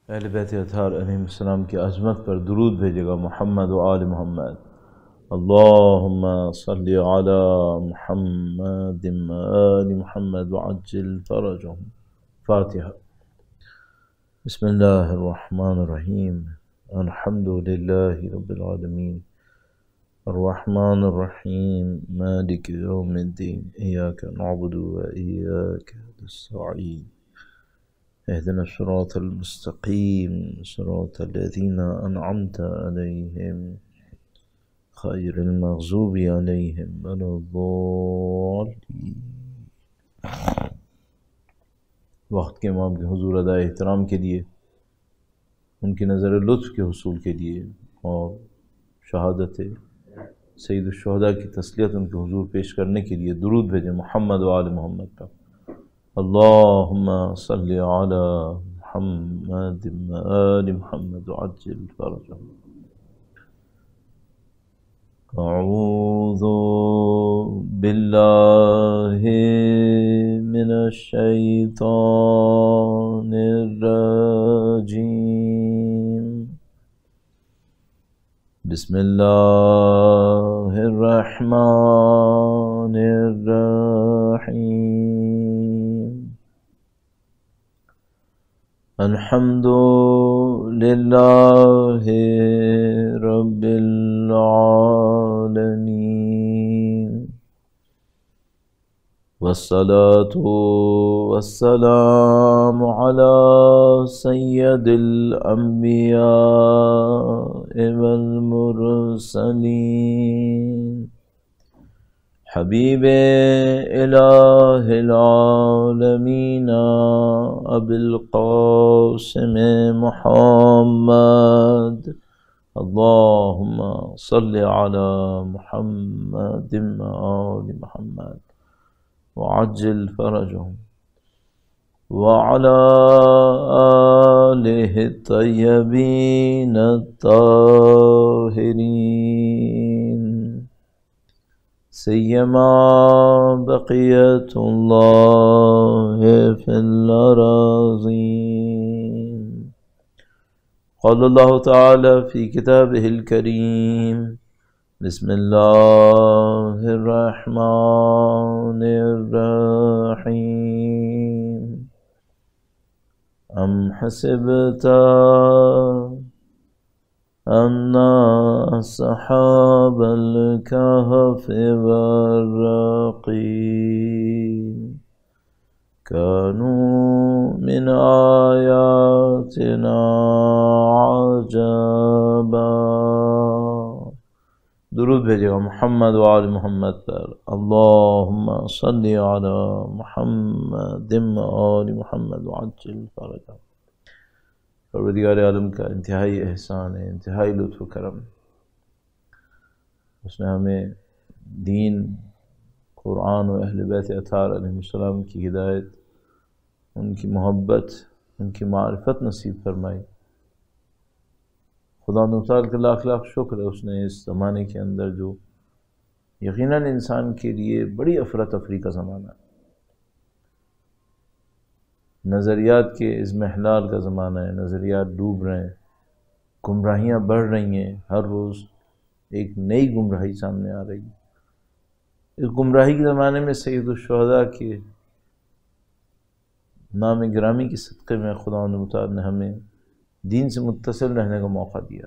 اہل بیت اطہار علیہ السلام کی عظمت پر درود بھیجے گا محمد و آل محمد۔ اللہم صلی علی محمد و آل محمد وعجل فرجهم۔ فاتحہ۔ بسم اللہ الرحمن الرحیم۔ الحمد للہ رب العالمین الرحمن الرحیم مالک یوم الدین ایاک نعبد و ایاک نستعین اهدنا الصراط المستقيم صراط الذين أنعمت عليهم غير المغضوب عليهم ولا الضالين۔ وقت کے امام کے حضور ادائے احترام کے لیے، ان کی نظر لطف کے حصول کے لیے اور شہادت سید الشہداء کی تسلیت ان کے حضور پیش کرنے کے لیے درود بھیجیں محمد و آل محمد پر۔ اللہم صلی علی محمد و آل محمد وعجل فرجهم۔ اعوذ باللہ من الشیطان الرجیم۔ بسم اللہ الرحمن الرحیم۔ الحمد للہ رب العالمین والصلاة والسلام علی سید الانبیاء والمرسلین حبیب الہ العالمین ابی القاسم محمد۔ اللہم صل علی محمد و آل محمد وعجل فرجهم وعلى آلہ الطیبین الطاہرین سیما بقیت اللہ فی الأراضین۔ قال اللہ تعالی فی کتابہ الکریم بسم اللہ الرحمن الرحیم۔ ام حسبت ان اصحاب الکہف والرقیم كانوا من آیاتنا عجبا۔ درود بھیجے گا محمد و آل محمد پر۔ اللہم صلی علی محمد و آل محمد وعجل فرجهم۔ پروردگار عالم کا انتہائی احسان ہے، انتہائی لطف و کرم۔ اس نے ہمیں دین، قرآن و اہل بیت اطہار علیہ السلام کی ہدایت، ان کی محبت، ان کی معرفت نصیب فرمائی۔ خدا تعالیٰ کا لاکھ لاکھ شکر ہے، اس نے اس زمانے کے اندر جو یقیناً انسان کے لیے بڑی افراتفری کا زمانہ ہے، نظریات کے اضمحلال کا زمانہ ہے، نظریات ڈوب رہے ہیں، گمراہیاں بڑھ رہی ہیں، ہر روز ایک نئی گمراہی سامنے آ رہی ہے۔ اس گمراہی کے زمانے میں سید الشہداء کے نام گرامی کے صدقے میں خدا تعالیٰ نے ہمیں دین سے متصل رہنے کا موقع دیا۔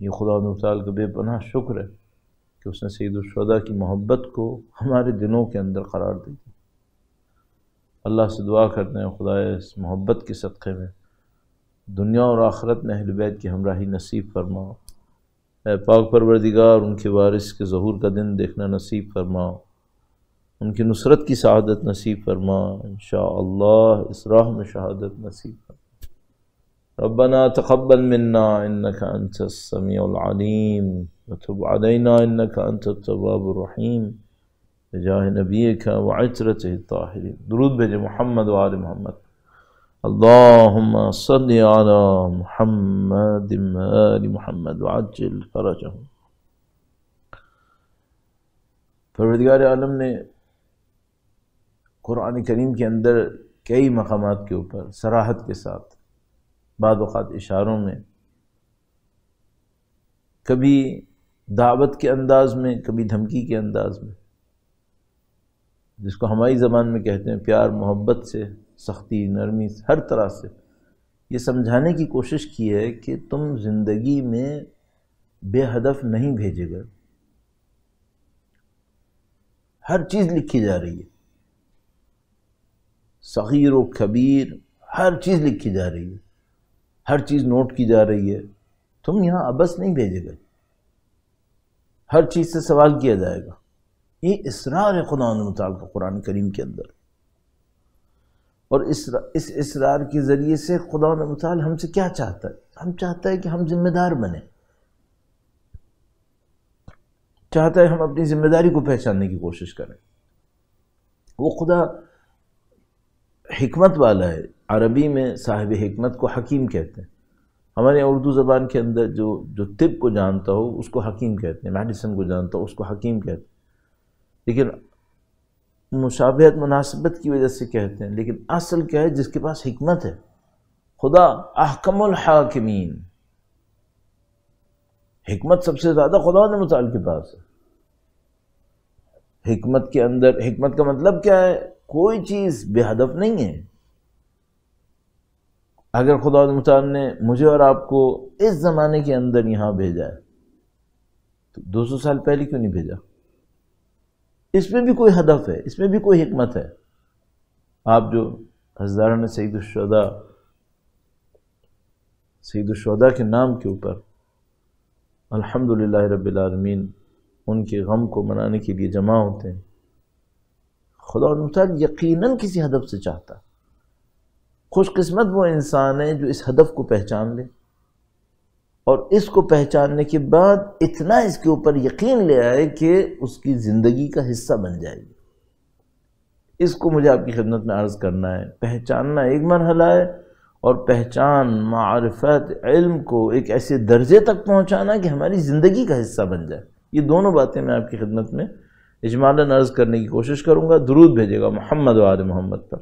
یہ خدا تعالیٰ کا بے پناہ شکر ہے کہ اس نے سید الشہداء کی محبت کو ہمارے دلوں کے اندر قرار دی۔ اللہ سے دعا کرتے ہیں خدایا اس محبت کے صدقے میں دنیا اور آخرت میں اہل بیت کی ہمراہی نصیب فرماؤ۔ اے پاک پروردگار، ان کے وارث کے ظہور کا دن دیکھنا نصیب فرماؤ، ان کی نصرت کی سعادت نصیب فرما، انشاءاللہ اس راہ میں شہادت نصیب فرما۔ ربنا تقبل منا انك انت السميع العليم وتب علينا انك انت التواب الرحيم بجاہ نبیک وعطرته الطاہرین۔ درود بھیجے محمد و آل محمد۔ اللہم صلی علی محمد و آل محمد وعجل فرجهم۔ پروردگار عالم نے قرآن کریم کے اندر کئی مقامات کے اوپر صراحت کے ساتھ، بعض اوقات اشاروں میں، کبھی دعوت کے انداز میں، کبھی دھمکی کے انداز میں، جس کو ہماری زبان میں کہتے ہیں پیار محبت سے، سختی نرمی سے، ہر طرح سے یہ سمجھانے کی کوشش کی ہے کہ تم زندگی میں بے ہدف نہیں بھیجے گئے. ہر چیز لکھی جا رہی ہے، صغیر و کبیر، ہر چیز لکھی جا رہی ہے، ہر چیز نوٹ کی جا رہی ہے. تم یہاں عبث نہیں بھیجے گئے، ہر چیز سے سوال کیا جائے گا. یہ اسرار ہے خدا متعال کا قرآن کریم کے اندر، اور اس اسرار کے ذریعے سے خدا متعال ہم سے کیا چاہتا ہے؟ ہم چاہتا ہے کہ ہم ذمہ دار بنیں، چاہتا ہے ہم اپنی ذمہ داری کو پہچاننے کی کوشش کریں. وہ خدا حکمت والا ہے. عربی میں صاحب حکمت کو حکیم کہتے ہیں. ہمارے اردو زبان کے اندر جو طب کو جانتا ہو اس کو حکیم کہتے ہیں، میڈیسن کو جانتا ہو اس کو حکیم کہتے ہیں، لیکن مشابہت مناسبت کی وجہ سے کہتے ہیں. لیکن اصل کیا ہے؟ جس کے پاس حکمت ہے. خدا احکم الحاکمین، حکمت سب سے زیادہ خدا نے متعال کے پاس ہے. حکمت کے اندر، حکمت کا مطلب کیا ہے؟ کوئی چیز بے ہدف نہیں ہے. اگر خدا متعال نے مجھے اور آپ کو اس زمانے کے اندر یہاں بھیجا ہے تو 200 سال پہلے کیوں نہیں بھیجا؟ اس میں بھی کوئی ہدف ہے، اس میں بھی کوئی حکمت ہے. آپ جو حضران سید الشہداء کے نام کے اوپر الحمدللہ رب العالمین ان کے غم کو منانے کے لیے جمع ہوتے ہیں، خدا متعال یقیناً کسی ہدف سے چاہتا. خوش قسمت وہ انسان ہے جو اس ہدف کو پہچان لے اور اس کو پہچاننے کے بعد اتنا اس کے اوپر یقین لے آئے کہ اس کی زندگی کا حصہ بن جائے گی. اس کو مجھے آپ کی خدمت میں عرض کرنا ہے. پہچاننا ایک مرحلہ ہے، اور پہچان معرفت علم کو ایک ایسے درجے تک پہنچانا کہ ہماری زندگی کا حصہ بن جائے. یہ دونوں باتیں میں آپ کی خدمت میں اجمالاً عرض کرنے کی کوشش کروں گا. درود بھیجے گا محمد و آل محمد پر.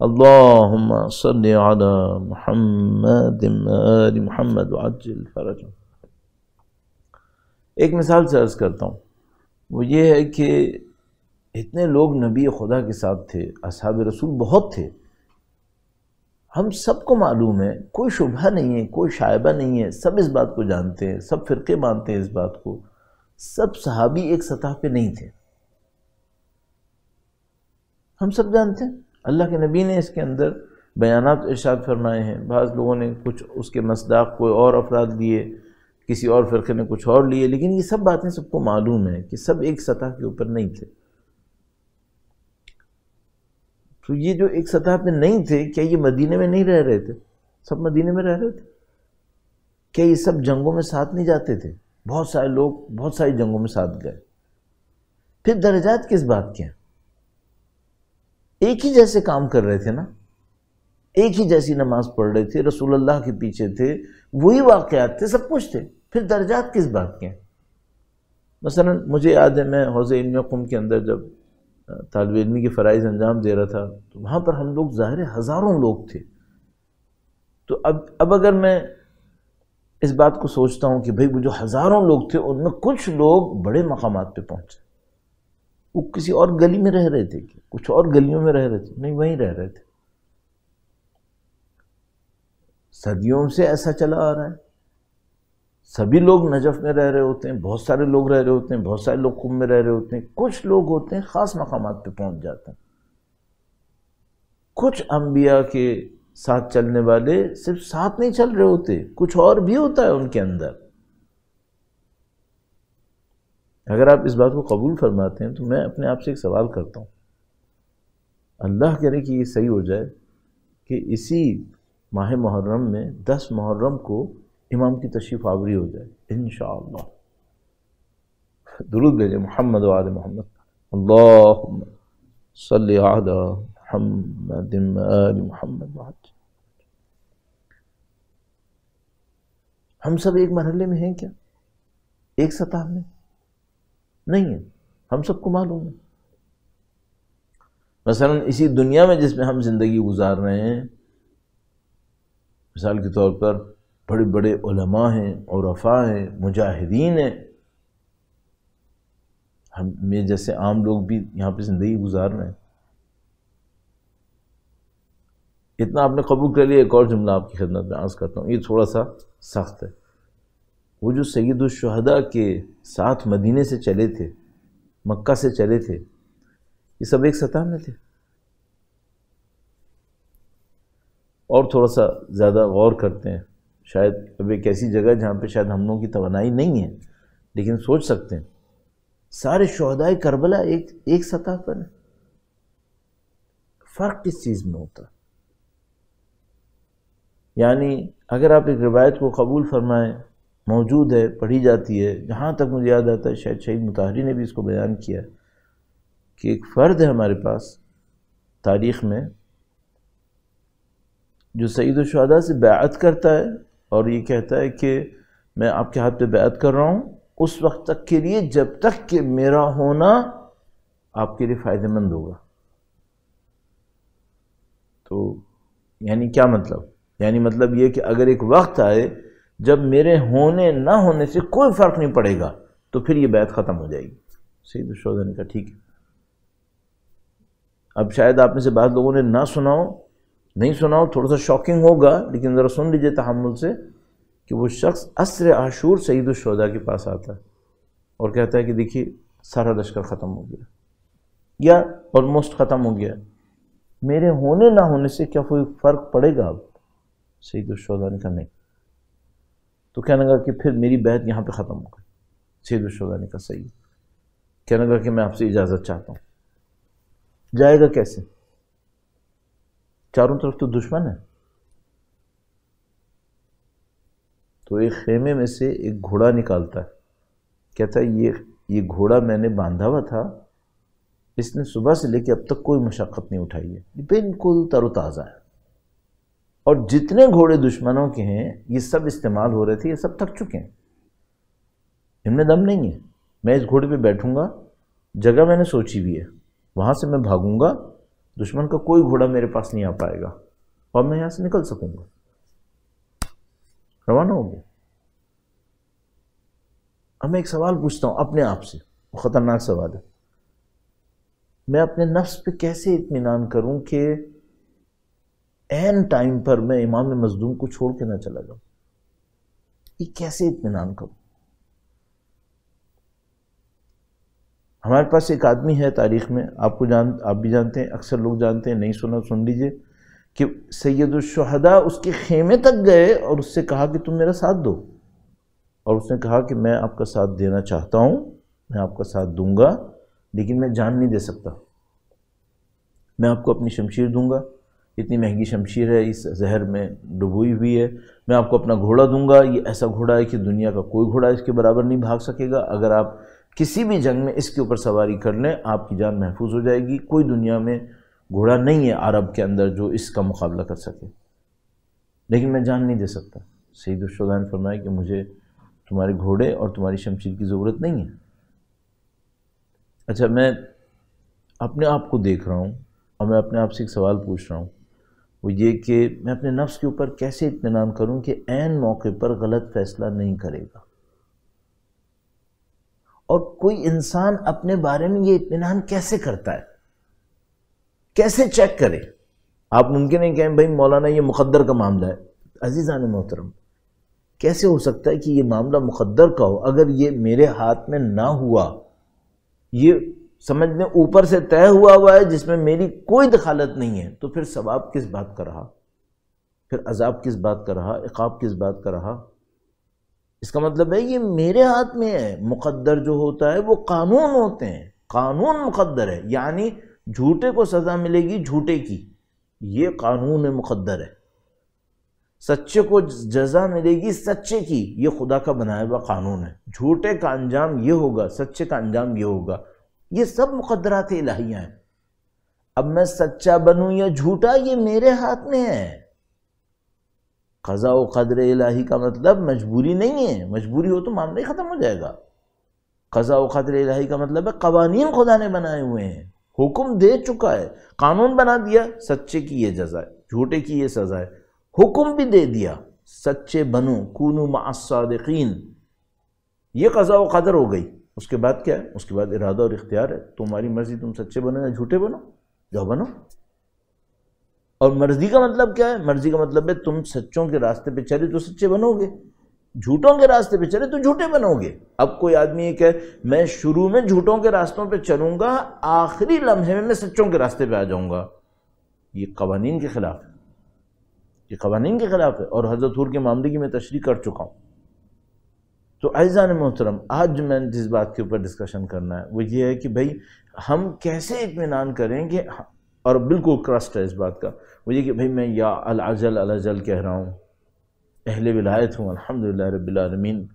اللہم صلی علی محمد آل محمد وعجل فرجهم. ایک مثال سے عرض کرتا ہوں، وہ یہ ہے کہ اتنے لوگ نبی خدا کے ساتھ تھے، اصحاب رسول بہت تھے. ہم سب کو معلوم ہے، کوئی شبہ نہیں ہے، کوئی شائبہ نہیں ہے، سب اس بات کو جانتے ہیں، سب فرقے مانتے ہیں اس بات کو. سب صحابی ایک سطح پہ نہیں تھے، ہم سب جانتے ہیں. اللہ کے نبی نے اس کے اندر بیانات ارشاد فرمائے ہیں. بعض لوگوں نے کچھ اس کے مصداق کوئی اور افراد لیے، کسی اور فرقے نے کچھ اور لیے، لیکن یہ سب باتیں سب کو معلوم ہے کہ سب ایک سطح کے اوپر نہیں تھے. تو یہ جو ایک سطح پہ نہیں تھے، کیا یہ مدینے میں نہیں رہ رہے تھے؟ سب مدینے میں رہ رہے تھے. کیا یہ سب جنگوں میں ساتھ نہیں جاتے تھے؟ بہت سارے لوگ بہت ساری جنگوں میں ساتھ گئے. پھر درجات کس بات کے ہیں؟ ایک ہی جیسے کام کر رہے تھے نا، ایک ہی جیسی نماز پڑھ رہے تھے، رسول اللہ کے پیچھے تھے، وہی واقعات تھے، سب کچھ تھے. پھر درجات کس بات کے ہیں؟ مثلا مجھے یاد ہے، میں حوزہ علم قم کے اندر جب طالب علمی کے فرائض انجام دے رہا تھا تو وہاں پر ہم لوگ ظاہر ہزاروں لوگ تھے. تو اب اگر میں اس بات کو سوچتا ہوں کہ بھئی وہ جو ہزاروں لوگ تھے ان میں کچھ لوگ بڑے مقامات پہ پہنچے، وہ کسی اور گلی میں رہ رہے تھے، کچھ اور گلیوں میں رہ رہے تھے، نہیں وہیں رہ رہے تھے. صدیوں سے ایسا چلا آ رہا ہے. سبھی لوگ نجف میں رہ رہے ہوتے ہیں، بہت سارے لوگ رہ رہے ہوتے ہیں، بہت سارے لوگ قم میں رہ رہے ہوتے ہیں. کچھ لوگ ہوتے ہیں خاص مقامات پہ پہنچ جاتے ہیں. کچھ انبیاء کے ساتھ چلنے والے صرف ساتھ نہیں چل رہے ہوتے، کچھ اور بھی ہوتا ہے ان کے اندر. اگر آپ اس بات کو قبول فرماتے ہیں تو میں اپنے آپ سے ایک سوال کرتا ہوں، اللہ کرے کہ یہ صحیح ہو جائے کہ اسی ماہ محرم میں 10 محرم کو امام کی تشریف آوری ہو جائے انشاءاللہ. درود بھیجیں محمد و آل محمد. اللہم صلی علی محمد و آل محمد. ہم سب ایک مرحلے میں ہیں کیا؟ ایک سطح میں نہیں ہے. ہم سب کو معلوم ہے مثلا اسی دنیا میں جس میں ہم زندگی گزار رہے ہیں، مثال کے طور پر بڑے بڑے علماء ہیں، عرفاء ہیں، مجاہدین ہیں، ہم میں جیسے عام لوگ بھی یہاں پہ زندگی گزار رہے ہیں۔ اتنا آپ نے قبول کر لیا، ایک اور جملہ آپ کی خدمت میں عرض کرتا ہوں، یہ تھوڑا سا سخت ہے۔ وہ جو سید الشہداء کے ساتھ مدینے سے چلے تھے، مکہ سے چلے تھے، یہ سب ایک سطح میں تھے؟ اور تھوڑا سا زیادہ غور کرتے ہیں، شاید اب ایک ایسی جگہ جہاں پہ شاید ہم لوگوں کی توانائی نہیں ہے، لیکن سوچ سکتے ہیں سارے شہدائے کربلا ایک سطح پر ہیں۔ فرق کس چیز میں ہوتا؟ یعنی اگر آپ ایک روایت کو قبول فرمائیں، موجود ہے، پڑھی جاتی ہے، جہاں تک مجھے یاد آتا ہے شاید شہید مطہری نے بھی اس کو بیان کیا کہ ایک فرد ہے ہمارے پاس تاریخ میں جو سید الشہداء سے بیعت کرتا ہے اور یہ کہتا ہے کہ میں آپ کے ہاتھ پہ بیعت کر رہا ہوں اس وقت تک کے لیے جب تک کہ میرا ہونا آپ کے لیے فائدہ مند ہوگا۔ تو یعنی کیا مطلب؟ یعنی مطلب یہ کہ اگر ایک وقت آئے جب میرے ہونے نہ ہونے سے کوئی فرق نہیں پڑے گا تو پھر یہ بیعت ختم ہو جائے گی۔ سید الشہداء نے کہا ٹھیک ہے۔ اب شاید آپ میں سے بعض لوگوں نے نہ سناؤ، نہیں سناؤ، تھوڑا سا شاکنگ ہوگا، لیکن ذرا سن لیجئے تحمل سے کہ وہ شخص عصر عاشور سید الشہداء کے پاس آتا ہے اور کہتا ہے کہ دیکھیے سارا لشکر ختم ہو گیا یا آلموسٹ ختم ہو گیا، میرے ہونے نہ ہونے سے کیا کوئی فرق پڑے گا؟ اب سید الشہداء نے کہا نہیں۔ تو کہنے لگا کہ پھر میری بیعت یہاں پہ ختم ہو گئی۔ سید الشہداء نے کہا صحیح۔ کہنے لگا کہ میں آپ سے اجازت چاہتا ہوں۔ جائے گا کیسے؟ چاروں طرف تو دشمن ہے۔ تو ایک خیمے میں سے ایک گھوڑا نکالتا ہے، کہتا ہے یہ گھوڑا میں نے باندھا ہوا تھا، اس نے صبح سے لے کے اب تک کوئی مشقت نہیں اٹھائی ہے، یہ بالکل تر و تازہ ہے، اور جتنے گھوڑے دشمنوں کے ہیں یہ سب استعمال ہو رہے تھے، یہ سب تھک چکے ہیں، ان میں دم نہیں ہے۔ میں اس گھوڑے پہ بیٹھوں گا، جگہ میں نے سوچی بھی ہے، وہاں سے میں بھاگوں گا، دشمن کا کوئی گھوڑا میرے پاس نہیں آ پائے گا اور میں یہاں سے نکل سکوں گا۔ روانہ ہو گیا۔ اب میں ایک سوال پوچھتا ہوں اپنے آپ سے، وہ خطرناک سوال ہے، میں اپنے نفس پہ کیسے اطمینان کروں کہ عین ٹائم پر میں امام مظلوم کو چھوڑ کے نہ چلا جاؤں؟ یہ کیسے اطمینان کروں؟ ہمارے پاس ایک آدمی ہے تاریخ میں، آپ بھی جانتے ہیں، اکثر لوگ جانتے ہیں، نہیں سنا سن لیجئے، کہ سید الشہداء اس کے خیمے تک گئے اور اس سے کہا کہ تم میرا ساتھ دو، اور اس نے کہا کہ میں آپ کا ساتھ دینا چاہتا ہوں، میں آپ کا ساتھ دوں گا، لیکن میں جان نہیں دے سکتا، میں آپ کو اپنی شمشیر دوں گا، اتنی مہنگی شمشیر ہے، اس زہر میں ڈبوئی ہوئی ہے، میں آپ کو اپنا گھوڑا دوں گا، یہ ایسا گھوڑا ہے کہ دنیا کا کوئی گھوڑا اس کے برابر نہیں بھاگ سکے گا، اگر آپ کسی بھی جنگ میں اس کے اوپر سواری کر لیں آپ کی جان محفوظ ہو جائے گی، کوئی دنیا میں گھوڑا نہیں ہے عرب کے اندر جو اس کا مقابلہ کر سکے، لیکن میں جان نہیں دے سکتا۔ سید الشہداء نے فرمایا کہ مجھے تمہارے گھوڑے اور تمہاری شمشیر کی ضرورت نہیں ہے۔ اچھا، میں اپنے آپ کو دیکھ رہا ہوں اور میں اپنے آپ سے ایک سوال پوچھ رہا ہوں، وہ یہ کہ میں اپنے نفس کے اوپر کیسے اطمینان کروں کہ عین موقع پر غلط فیصلہ نہیں کرے گا؟ اور کوئی انسان اپنے بارے میں یہ اطمینان کیسے کرتا ہے؟ کیسے چیک کرے؟ آپ ممکن ہے کہیں بھائی مولانا یہ مقدر کا معاملہ ہے۔ عزیزان محترم، کیسے ہو سکتا ہے کہ یہ معاملہ مقدر کا ہو؟ اگر یہ میرے ہاتھ میں نہ ہوا، یہ سمجھ میں اوپر سے طے ہوا ہے جس میں میری کوئی دخالت نہیں ہے، تو پھر ثواب کس بات کا رہا؟ پھر عذاب کس بات کا رہا؟ عقاب کس بات کا رہا؟ اس کا مطلب ہے یہ میرے ہاتھ میں ہے۔ مقدر جو ہوتا ہے وہ قانون ہوتے ہیں، قانون مقدر ہے، یعنی جھوٹے کو سزا ملے گی جھوٹے کی، یہ قانون مقدر ہے۔ سچے کو جزا ملے گی سچے کی، یہ خدا کا بنایا ہوا قانون ہے۔ جھوٹے کا انجام یہ ہوگا، سچے کا انجام یہ ہوگا، یہ سب مقدرات الہیہ ہیں۔ اب میں سچا بنوں یا جھوٹا یہ میرے ہاتھ میں ہے۔ قضاء و قدر الہی کا مطلب مجبوری نہیں ہے، مجبوری ہو تو معاملہ ہی ختم ہو جائے گا۔ قضاء و قدر الہی کا مطلب ہے قوانین خدا نے بنائے ہوئے ہیں، حکم دے چکا ہے، قانون بنا دیا، سچے کی یہ جزا ہے، جھوٹے کی یہ سزا ہے، حکم بھی دے دیا سچے بنو کونوا مع الصادقین، یہ قضاء و قدر ہو گئی۔ اس کے بعد کیا ہے؟ اس کے بعد ارادہ اور اختیار ہے، تمہاری مرضی، تم سچے بنو یا جھوٹے بنو، جاؤ بنو۔ اور مرضی کا مطلب کیا ہے؟ مرضی کا مطلب ہے تم سچوں کے راستے پہ چلے تو سچے بنو گے، جھوٹوں کے راستے پہ چلے تو جھوٹے بنو گے۔ اب کوئی آدمی یہ کہ میں شروع میں جھوٹوں کے راستوں پہ چلوں گا، آخری لمحے میں سچوں کے راستے پہ آ جاؤں گا، یہ قوانین کے خلاف ہے، یہ قوانین کے خلاف ہے، اور حضرت حور کے معاملے کی میں تشریح کر چکا ہوں۔ تو اعزان محترم، آج جو میں نے جس بات کے اوپر ڈسکشن کرنا ہے وہ یہ ہے کہ بھئی ہم کیسے اطمینان کریں کہ، اور بالکل کرسٹ ہے اس بات کا، وہ یہ کہ بھئی میں یا العجل العجل کہہ رہا ہوں، اہل ولایت ہوں الحمدللہ رب العالمین،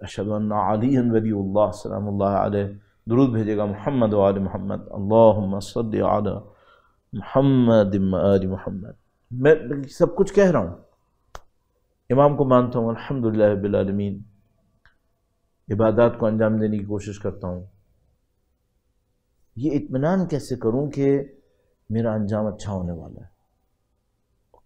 اشہد ان علی ولی اللہ سلام اللہ علیہ، درود بھیجے گا محمد و آل محمد، اللہم صلی علی محمد و آل محمد، میں سب کچھ کہہ رہا ہوں، امام کو مانتا ہوں الحمدللہ رب العالمین، عبادات کو انجام دینے کی کوشش کرتا ہوں، یہ اطمینان کیسے کروں کہ میرا انجام اچھا ہونے والا ہے؟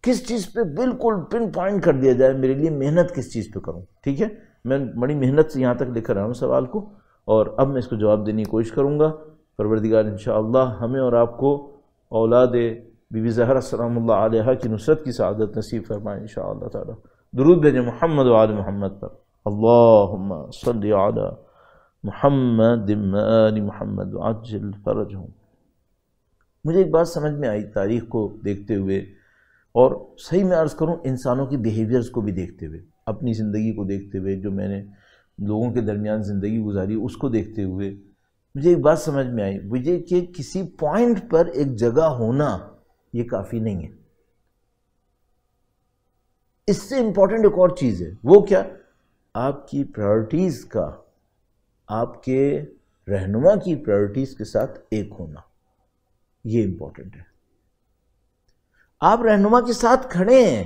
کس چیز پہ بالکل پن پوائنٹ کر دیا جائے میرے لیے، محنت کس چیز پہ کروں؟ ٹھیک ہے، میں بڑی محنت سے یہاں تک لے کر آیا ہوں سوال کو، اور اب میں اس کو جواب دینے کی کوشش کروں گا۔ پروردگار انشاءاللہ ہمیں اور آپ کو اولاد بی بی زہرا سلام اللہ علیہا کی نصرت کی سعادت نصیب فرمائے انشاءاللہ تعالی۔ درود بھیجیں محمد و آل محمد پر، اللہم صلی علی محمد و آل محمد وعجل فرجہم۔ مجھے ایک بات سمجھ میں آئی تاریخ کو دیکھتے ہوئے، اور صحیح میں عرض کروں انسانوں کی بیہیویئرز کو بھی دیکھتے ہوئے، اپنی زندگی کو دیکھتے ہوئے، جو میں نے لوگوں کے درمیان زندگی گزاری اس کو دیکھتے ہوئے مجھے ایک بات سمجھ میں آئی، وہ یہ کہ کسی پوائنٹ پر ایک جگہ ہونا یہ کافی نہیں ہے، اس سے امپورٹنٹ ایک اور چیز ہے، وہ کیا؟ آپ کی پرائرٹیز کا، آپ کے رہنما کی پرائرٹیز کے ساتھ ایک ہونا، یہ امپورٹنٹ ہے۔ آپ رہنما کے ساتھ کھڑے ہیں،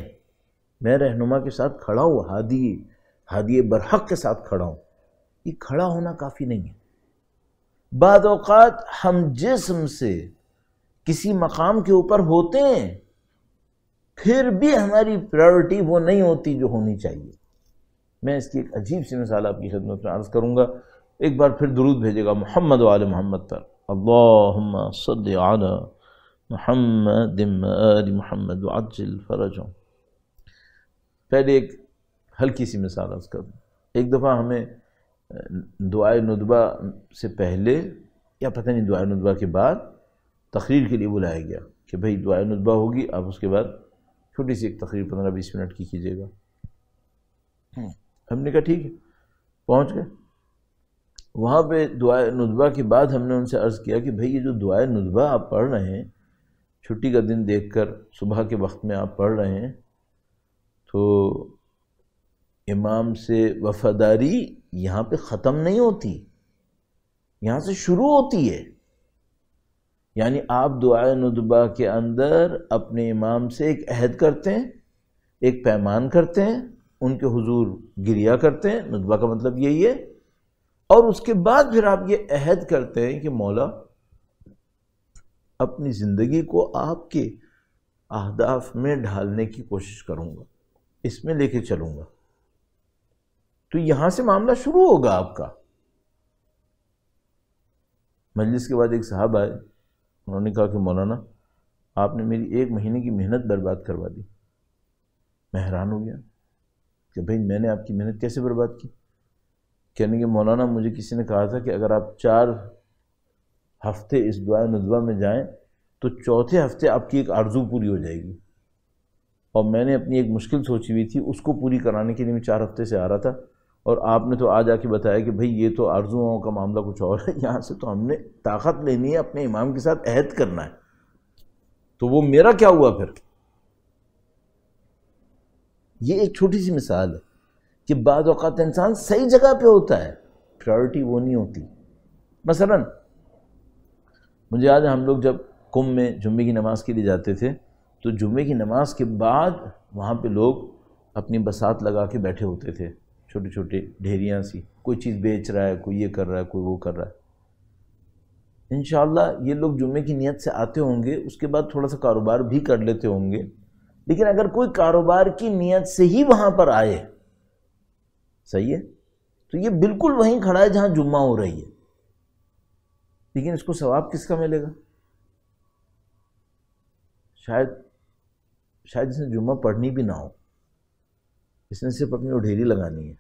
میں رہنما کے ساتھ کھڑا ہوں، ہادی برحق کے ساتھ کھڑا ہوں، یہ کھڑا ہونا کافی نہیں ہے۔ بعض اوقات ہم جسم سے کسی مقام کے اوپر ہوتے ہیں، پھر بھی ہماری پرائرٹی وہ نہیں ہوتی جو ہونی چاہیے۔ میں اس کی ایک عجیب سی مثال آپ کی خدمت میں عرض کروں گا، ایک بار پھر درود بھیجے گا محمد و آل محمد پر، اللہم صلی علی محمد و آل محمد وعجل فرجہم۔ پہلے ایک ہلکی سی مثال عرض کروں، ایک دفعہ ہمیں دعائے ندبہ سے پہلے یا پتہ نہیں دعائے ندبہ کے بعد تقریر کے لیے بلایا گیا کہ بھئی دعائے ندبہ ہوگی، آپ اس کے بعد چھوٹی سی ایک تقریر 15-20 منٹ کی کیجیے گا۔ ہم نے کہا ٹھیک ہے، پہنچ گئے وہاں پہ۔ دعائے ندبہ کے بعد ہم نے ان سے عرض کیا کہ بھئی یہ جو دعائے ندبہ آپ پڑھ رہے ہیں، چھٹی کا دن دیکھ کر صبح کے وقت میں آپ پڑھ رہے ہیں، تو امام سے وفاداری یہاں پہ ختم نہیں ہوتی، یہاں سے شروع ہوتی ہے۔ یعنی آپ دعائے ندبہ کے اندر اپنے امام سے ایک عہد کرتے ہیں، ایک پیمان کرتے ہیں، ان کے حضور گریہ کرتے ہیں، ندبہ کا مطلب یہی ہے، اور اس کے بعد پھر آپ یہ عہد کرتے ہیں کہ مولا اپنی زندگی کو آپ کے اہداف میں ڈھالنے کی کوشش کروں گا، اس میں لے کے چلوں گا۔ تو یہاں سے معاملہ شروع ہوگا آپ کا۔ مجلس کے بعد ایک صاحب آئے، انہوں نے کہا کہ مولانا آپ نے میری 1 مہینے کی محنت برباد کروا دی۔ میں حیران ہو گیا کہ بھئی میں نے آپ کی محنت کیسے برباد کی؟ کہنے کہ مولانا مجھے کسی نے کہا تھا کہ اگر آپ 4 ہفتے اس دعائے ندبہ میں جائیں تو 4تھے ہفتے آپ کی ایک آرزو پوری ہو جائے گی، اور میں نے اپنی ایک مشکل سوچی ہوئی تھی، اس کو پوری کرانے کے لیے میں 4 ہفتے سے آ رہا تھا، اور آپ نے تو آج آ کے بتایا کہ بھئی یہ تو آرزوؤں کا معاملہ کچھ اور ہے، یہاں سے تو ہم نے طاقت لینی ہے، اپنے امام کے ساتھ عہد کرنا ہے۔ تو وہ میرا کیا ہوا پھر؟ یہ ایک چھوٹی سی مثال ہے کہ بعض اوقات انسان صحیح جگہ پہ ہوتا ہے، پرائرٹی وہ نہیں ہوتی۔ مثلا مجھے یاد ہے ہم لوگ جب قم میں جمعے کی نماز کے لیے جاتے تھے، تو جمعے کی نماز کے بعد وہاں پہ لوگ اپنی بساط لگا کے بیٹھے ہوتے تھے، چھوٹی چھوٹی ڈھیریاں سی، کوئی چیز بیچ رہا ہے، کوئی یہ کر رہا ہے، کوئی وہ کر رہا ہے۔ انشاءاللہ یہ لوگ جمعے کی نیت سے آتے ہوں گے، اس کے بعد تھوڑا سا کاروبار بھی کر لیتے ہوں گے، لیکن اگر کوئی کاروبار کی نیت سے ہی وہاں پر آئے، صحیح ہے، تو یہ بالکل وہیں کھڑا ہے جہاں جمعہ ہو رہی ہے، لیکن اس کو ثواب کس کا ملے گا؟ شاید اس نے جمعہ پڑھنی بھی نہ ہو، اس نے صرف اپنی اڈھیری لگانی ہے،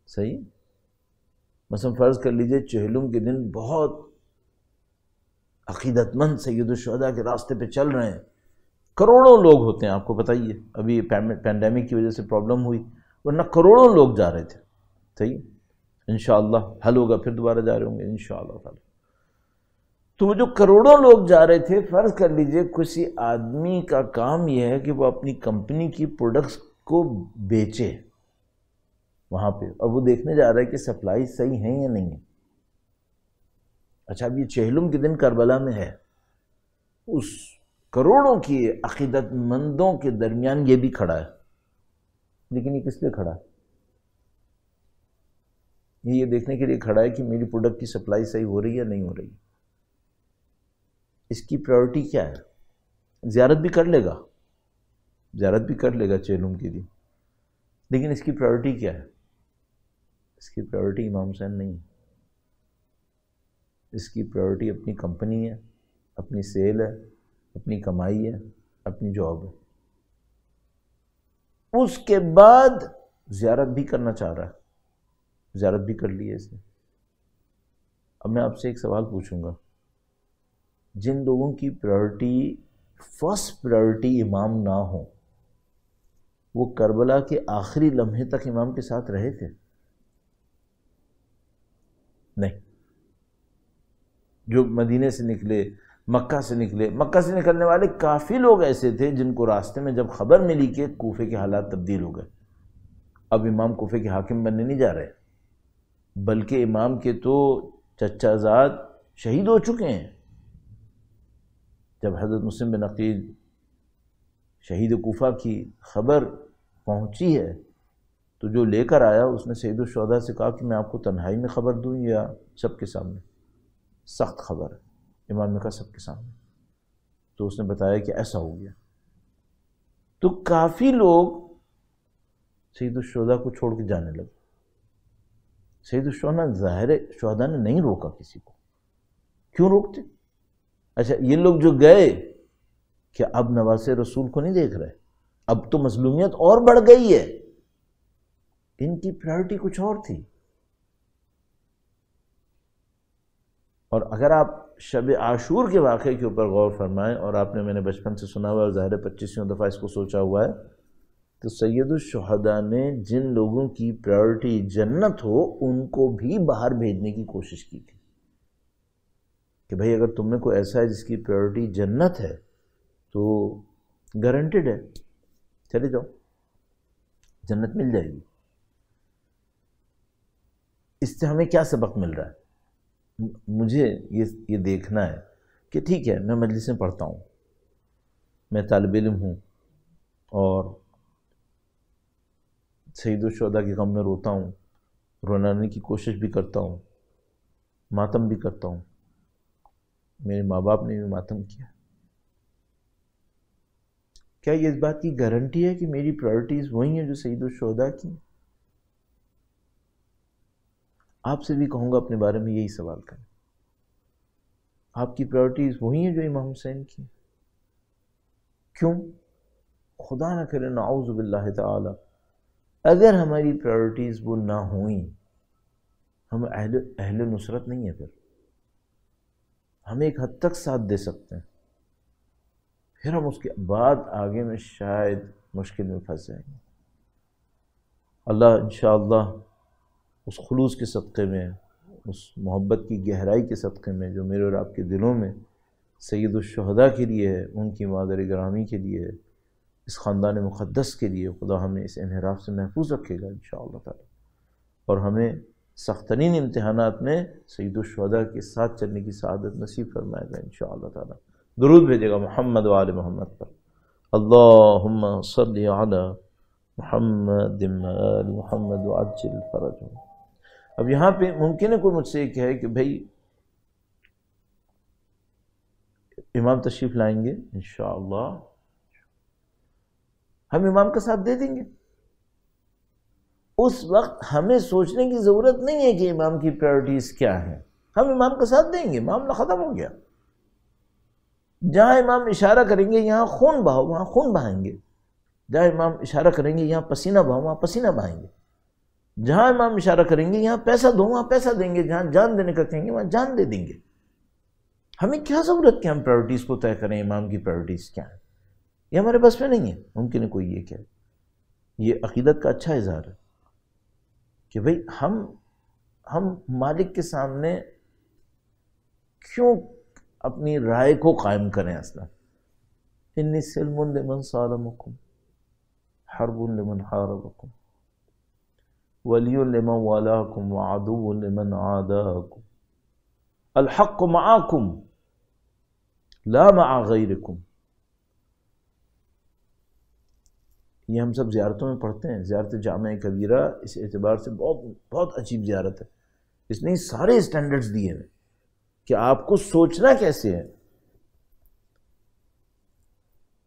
صحیح؟ مثلا فرض کر لیجئے چہلم کے دن بہت عقیدت مند سید الشہداء کے راستے پہ چل رہے ہیں، کروڑوں لوگ ہوتے ہیں، آپ کو بتائیے، ابھی پینڈیمک کی وجہ سے پرابلم ہوئی، ورنہ کروڑوں لوگ جا رہے تھے، صحیح؟ انشاءاللہ حل ہوگا، پھر دوبارہ جا رہے ہوں گے انشاءاللہ تعالی۔ تو وہ جو کروڑوں لوگ جا رہے تھے، فرض کر لیجئے کسی آدمی کا کام یہ ہے کہ وہ اپنی کمپنی کی پروڈکٹس کو بیچے وہاں پہ، اور وہ دیکھنے جا رہا ہے کہ سپلائی صحیح ہے یا نہیں ہے۔ اچھا، اب یہ چہلم کے دن کربلا میں ہے، اس کروڑوں کی عقیدت مندوں کے درمیان یہ بھی کھڑا ہے، لیکن یہ کس لیے کھڑا ہے؟ یہ دیکھنے کے لیے کھڑا ہے کہ میری پروڈکٹ کی سپلائی صحیح ہو رہی ہے یا نہیں ہو رہی ہے۔ اس کی پرائیورٹی کیا ہے؟ زیارت بھی کر لے گا، زیارت بھی کر لے گا چہلم کے دن، لیکن اس کی پرائیورٹی کیا ہے؟ اس کی پرائیورٹی امام حسین نہیں ہے، اس کی پرائیورٹی اپنی کمپنی ہے، اپنی سیل ہے، اپنی کمائی ہے، اپنی جاب ہے۔ اس کے بعد زیارت بھی کرنا چاہ رہا ہے، زیارت بھی کر لی ہے اس نے۔ اب میں آپ سے ایک سوال پوچھوں گا، جن لوگوں کی پرائیورٹی فرسٹ پرائیورٹی امام نہ ہو، وہ کربلا کے آخری لمحے تک امام کے ساتھ رہے تھے؟ نہیں۔ جو مدینے سے نکلے، مکہ سے نکلے، مکہ سے نکلنے والے کافی لوگ ایسے تھے جن کو راستے میں جب خبر ملی کہ کوفے کے حالات تبدیل ہو گئے، اب امام کوفے کے حاکم بننے نہیں جا رہے، بلکہ امام کے تو چچا زاد شہید ہو چکے ہیں۔ جب حضرت مسلم بن عقیل شہید کوفہ کی خبر پہنچی ہے تو جو لے کر آیا، اس نے سید الشہداء سے کہا کہ میں آپ کو تنہائی میں خبر دوں یا سب کے سامنے؟ سخت خبر ہے، امام نے کہا سب کے سامنے، تو اس نے بتایا کہ ایسا ہو گیا۔ تو کافی لوگ سید الشہداء کو چھوڑ کے جانے لگے۔ سید الشہداء ظاہر شہداء نے نہیں روکا کسی کو، کیوں روکتے؟ اچھا، یہ لوگ جو گئے، کہ اب نواسے رسول کو نہیں دیکھ رہے، اب تو مظلومیت اور بڑھ گئی ہے، ان کی پرائیورٹی کچھ اور تھی۔ اور اگر آپ شب عاشور کے واقعے کے اوپر غور فرمائیں، اور آپ نے، میں نے بچپن سے سنا ہوا ہے، ظاہر 25 دفعہ اس کو سوچا ہوا ہے، تو سید الشہداء نے جن لوگوں کی پرائیورٹی جنت ہو ان کو بھی باہر بھیجنے کی کوشش کی تھی، کہ بھئی اگر تم میں کوئی ایسا ہے جس کی پرائیورٹی جنت ہے تو گارنٹیڈ ہے، چلے جاؤ، جنت مل جائے گی۔ اس سے ہمیں کیا سبق مل رہا ہے؟ مجھے یہ دیکھنا ہے کہ ٹھیک ہے، میں مجلس میں پڑھتا ہوں، میں طالب علم ہوں، اور سید الشہداء کے غم میں روتا ہوں، رونانے کی کوشش بھی کرتا ہوں، ماتم بھی کرتا ہوں، میرے ماں باپ نے بھی ماتم کیا۔ کیا یہ اس بات کی گارنٹی ہے کہ میری پرائیورٹیز وہی ہیں جو سید الشہداء کی؟ آپ سے بھی کہوں گا اپنے بارے میں یہی سوال کریں، آپ کی پرائیورٹیز وہی ہیں جو امام حسین کی؟ کیوں؟ خدا نہ کرے، نعوذ باللہ تعالی، اگر ہماری پرائیورٹیز وہ نہ ہوئیں، ہم اہل نصرت نہیں ہیں، پھر ہم ایک حد تک ساتھ دے سکتے ہیں، پھر ہم اس کے بعد آگے میں شاید مشکل میں پھنس جائیں گے۔ اللہ انشاءاللہ اس خلوص کے صدقے میں، اس محبت کی گہرائی کے صدقے میں جو میرے اور آپ کے دلوں میں سید الشہداء کے لیے ہے، ان کی مادر گرامی کے لیے ہے، اس خاندان مقدس کے لیے، خدا ہمیں اس انحراف سے محفوظ رکھے گا انشاءاللہ تعالی، اور ہمیں سخت ترین امتحانات میں سید الشہداء کے ساتھ چلنے کی سعادت نصیب فرمائے گا انشاءاللہ تعالی۔ درود بھیجے گا محمد و آل محمد پر، اللہم صلی علی محمد و آل محمد وعجل فرجہم۔ اب یہاں پہ ممکن ہے کوئی مجھ سے یہ کہے کہ بھئی امام تشریف لائیں گے انشاءاللہ ہم امام کا ساتھ دے دیں گے. اس وقت ہمیں سوچنے کی ضرورت نہیں ہے کہ امام کی پرائرٹیز کیا ہیں، ہم امام کا ساتھ دیں گے، معاملہ ختم ہو گیا. جہاں امام اشارہ کریں گے یہاں خون بہاؤ، وہاں خون بہائیں گے. جہاں امام اشارہ کریں گے یہاں پسینہ بہاؤ، وہاں پسینہ بہائیں گے. جہاں امام اشارہ کریں گے یہاں پیسہ دو، وہاں پیسہ دیں گے. جہاں جان دینے کا کہیں گے وہاں جان دے دیں گے. ہمیں کیا ضرورت کہ ہم پرائرٹیز کو طے کریں، امام کی پرائرٹیز کیا ہیں؟ یہ ہمارے بس میں نہیں ہے. ممکن ہے کوئی یہ کہے، یہ عقیدت کا اچھا اظہار ہے کہ بھئی ہم مالک کے سامنے کیوں اپنی رائے کو قائم کریں؟ اصلا انی سلم لمن صالمکم حرب لمن حاربکم ولی لمن والاکم وعدو لمن عاداکم الحق معاکم لا مع غیرکم. یہ ہم سب زیارتوں میں پڑھتے ہیں. زیارت جامع کبیرہ اس اعتبار سے بہت عجیب زیارت ہے. اس نے سارے اسٹینڈرڈز دیے ہیں کہ آپ کو سوچنا کیسے ہے.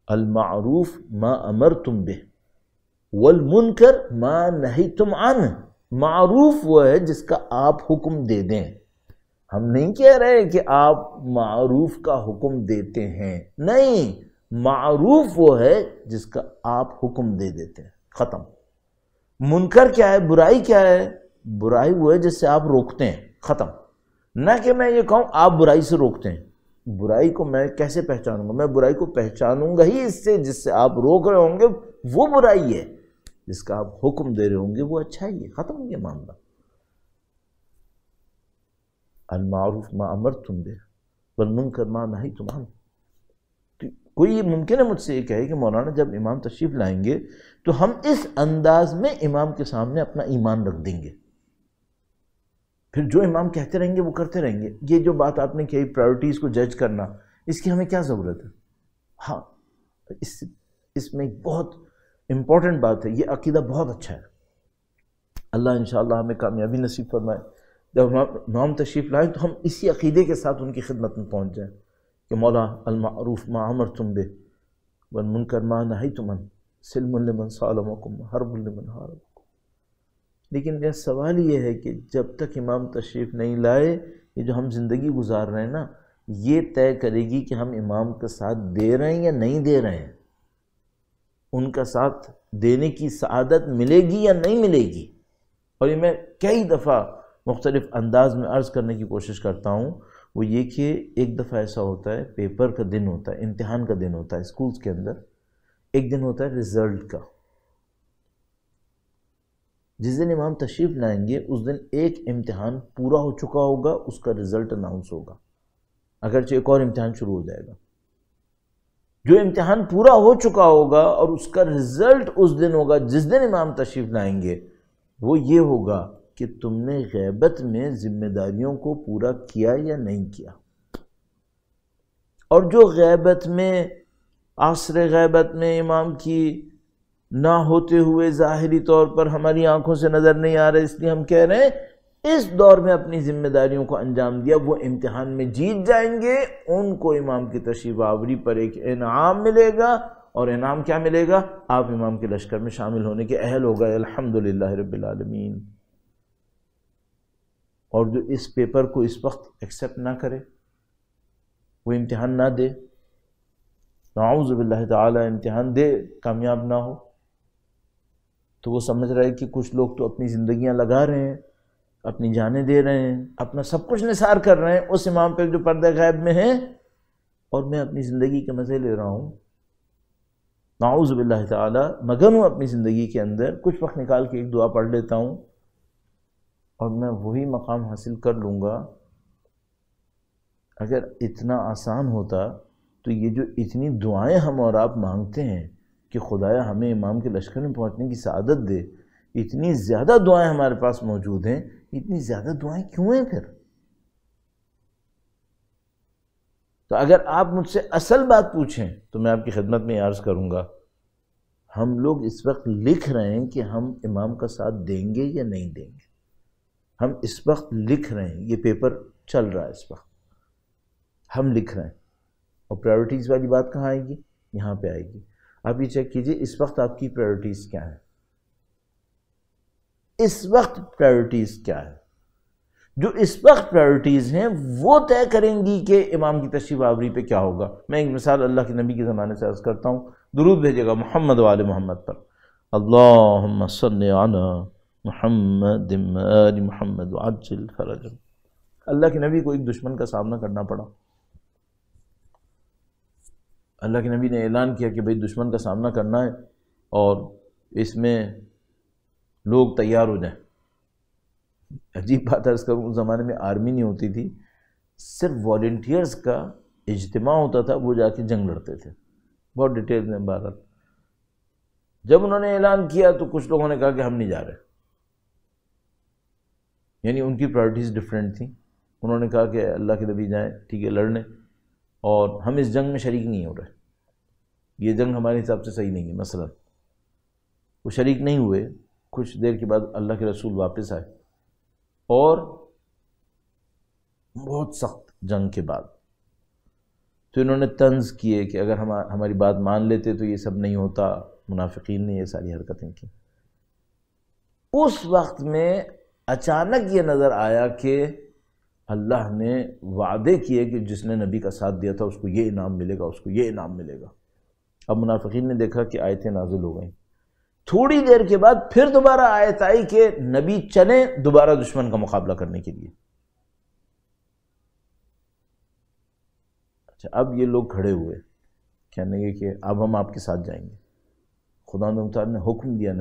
المعروف ما امرتم بہ والمنکر ما نہیتم عنہ. معروف وہ ہے جس کا آپ حکم دے دیں. ہم نہیں کہہ رہے کہ آپ معروف کا حکم دیتے ہیں، نہیں، معروف وہ ہے جس کا آپ حکم دے دیتے ہیں، ختم. منکر کیا ہے؟ برائی کیا ہے؟ برائی وہ ہے جس سے آپ روکتے ہیں، ختم. نہ کہ میں یہ کہوں آپ برائی سے روکتے ہیں. برائی کو میں کیسے پہچانوں گا؟ میں برائی کو پہچانوں گا ہی اس سے جس سے آپ روک رہے ہوں گے وہ برائی ہے، جس کا آپ حکم دے رہے ہوں گے وہ اچھائی ہے. ختم ہو گیا معاملہ. المعروف ما امرتم بہ والمنکر ما نہیتم عنہ. کوئی یہ ممکن ہے مجھ سے یہ کہے کہ مولانا جب امام تشریف لائیں گے تو ہم اس انداز میں امام کے سامنے اپنا ایمان رکھ دیں گے، پھر جو امام کہتے رہیں گے وہ کرتے رہیں گے. یہ جو بات آپ نے کہی پرائرٹیز کو جج کرنا، اس کی ہمیں کیا ضرورت ہے؟ ہاں، اس میں ایک بہت امپورٹنٹ بات ہے. یہ عقیدہ بہت اچھا ہے. اللہ انشاءاللہ ہمیں کامیابی نصیب فرمائے. جب امام تشریف لائیں تو ہم اسی عقیدے کے ساتھ ان کی خدمت میں پہنچ جائیں کہ مولا المعروف ما امرتم بہ والمنکر ما نہیتم عنہ سلم لمن صالمکم حرب لمن حاربکم. لیکن میرا سوال یہ ہے کہ جب تک امام تشریف نہیں لائے، یہ جو ہم زندگی گزار رہے ہیں نا، یہ طے کرے گی کہ ہم امام کا ساتھ دے رہے ہیں یا نہیں دے رہے ہیں. ان کا ساتھ دینے کی سعادت ملے گی یا نہیں ملے گی. اور یہ میں کئی دفعہ مختلف انداز میں عرض کرنے کی کوشش کرتا ہوں. وہ یہ کہ ایک دفعہ ایسا ہوتا ہے، پیپر کا دن ہوتا ہے، امتحان کا دن ہوتا ہے اسکولز کے اندر. ایک دن ہوتا ہے رزلٹ کا. جس دن امام تشریف لائیں گے اس دن ایک امتحان پورا ہو چکا ہوگا، اس کا رزلٹ اناؤنس ہوگا، اگرچہ ایک اور امتحان شروع ہو جائے گا. جو امتحان پورا ہو چکا ہوگا اور اس کا رزلٹ اس دن ہوگا جس دن امام تشریف لائیں گے، وہ یہ ہوگا کہ تم نے غیبت میں ذمہ داریوں کو پورا کیا یا نہیں کیا. اور جو غیبت میں، عصر غیبت میں امام کی نہ ہوتے ہوئے ظاہری طور پر ہماری آنکھوں سے نظر نہیں آ رہے، اس لیے ہم کہہ رہے ہیں اس دور میں اپنی ذمہ داریوں کو انجام دیا، وہ امتحان میں جیت جائیں گے. ان کو امام کی تشریف آوری پر ایک انعام ملے گا. اور انعام کیا ملے گا؟ آپ امام کے لشکر میں شامل ہونے کے اہل ہو گئے. الحمدللہ رب العالمین. اور جو اس پیپر کو اس وقت ایکسیپٹ نہ کرے، وہ امتحان نہ دے، نعوذ باللہ تعالی امتحان دے کامیاب نہ ہو، تو وہ سمجھ رہے کہ کچھ لوگ تو اپنی زندگیاں لگا رہے ہیں، اپنی جانیں دے رہے ہیں، اپنا سب کچھ نثار کر رہے ہیں اس امام پہ جو پردہ غیب میں ہے، اور میں اپنی زندگی کے مزے لے رہا ہوں. نعوذ باللہ تعالی مگن ہوں اپنی زندگی کے اندر. کچھ وقت نکال کے ایک دعا پڑھ لیتا ہوں اور میں وہی مقام حاصل کر لوں گا. اگر اتنا آسان ہوتا تو یہ جو اتنی دعائیں ہم اور آپ مانگتے ہیں کہ خدایا ہمیں امام کے لشکر میں پہنچنے کی سعادت دے، اتنی زیادہ دعائیں ہمارے پاس موجود ہیں. اتنی زیادہ دعائیں کیوں ہیں پھر؟ تو اگر آپ مجھ سے اصل بات پوچھیں تو میں آپ کی خدمت میں عرض کروں گا، ہم لوگ اس وقت لکھ رہے ہیں کہ ہم امام کا ساتھ دیں گے یا نہیں دیں گے. ہم اس وقت لکھ رہے ہیں، یہ پیپر چل رہا ہے اس وقت، ہم لکھ رہے ہیں اور پرائیورٹیز والی بات کہاں آئے گی؟ یہاں پہ آئے گی. آپ یہ چیک کیجئے اس وقت آپ کی پرائیورٹیز کیا ہیں. اس وقت پرائیورٹیز کیا ہے؟ جو اس وقت پرائیورٹیز ہیں وہ طے کریں گی کہ امام کی تشریف آوری پہ کیا ہوگا. میں ایک مثال اللہ کے نبی کے زمانے سے عرض کرتا ہوں. درود بھیجے گا محمد و آل محمد پر. اللہم صلی علی محمد آل محمد وعجل فرجهم. اللہ کے نبی کو ایک دشمن کا سامنا کرنا پڑا. اللہ کے نبی نے اعلان کیا کہ بھئی دشمن کا سامنا کرنا ہے اور اس میں لوگ تیار ہو جائیں. عجیب بات عرض کروں، اس زمانے میں آرمی نہیں ہوتی تھی، صرف والنٹیئرز کا اجتماع ہوتا تھا، وہ جا کے جنگ لڑتے تھے. بہت ڈیٹیل میں بہرحال جب انہوں نے اعلان کیا تو کچھ لوگوں نے کہا کہ ہم نہیں جا رہے. یعنی ان کی پرائرٹیز ڈیفرنٹ تھیں. انہوں نے کہا کہ اللہ کے نبی جائیں ٹھیک ہے لڑنے، اور ہم اس جنگ میں شریک نہیں ہو رہے، یہ جنگ ہمارے حساب سے صحیح نہیں ہے. مثلا وہ شریک نہیں ہوئے. کچھ دیر کے بعد اللہ کے رسول واپس آئے اور بہت سخت جنگ کے بعد تو انہوں نے طنز کیے کہ اگر ہماری بات مان لیتے تو یہ سب نہیں ہوتا. منافقین نے یہ ساری حرکتیں کی. اس وقت میں اچانک یہ نظر آیا کہ اللہ نے وعدے کیے کہ جس نے نبی کا ساتھ دیا تھا اس کو یہ انعام ملے گا، اس کو یہ انعام ملے گا. اب منافقین نے دیکھا کہ آیتیں نازل ہو گئیں. تھوڑی دیر کے بعد پھر دوبارہ آیت آئی کہ نبی چلیں دوبارہ دشمن کا مقابلہ کرنے کے لیے. اچھا اب یہ لوگ کھڑے ہوئے کہنے لگے کہ اب ہم آپ کے ساتھ جائیں گے. خدا تعالیٰ نے حکم دیا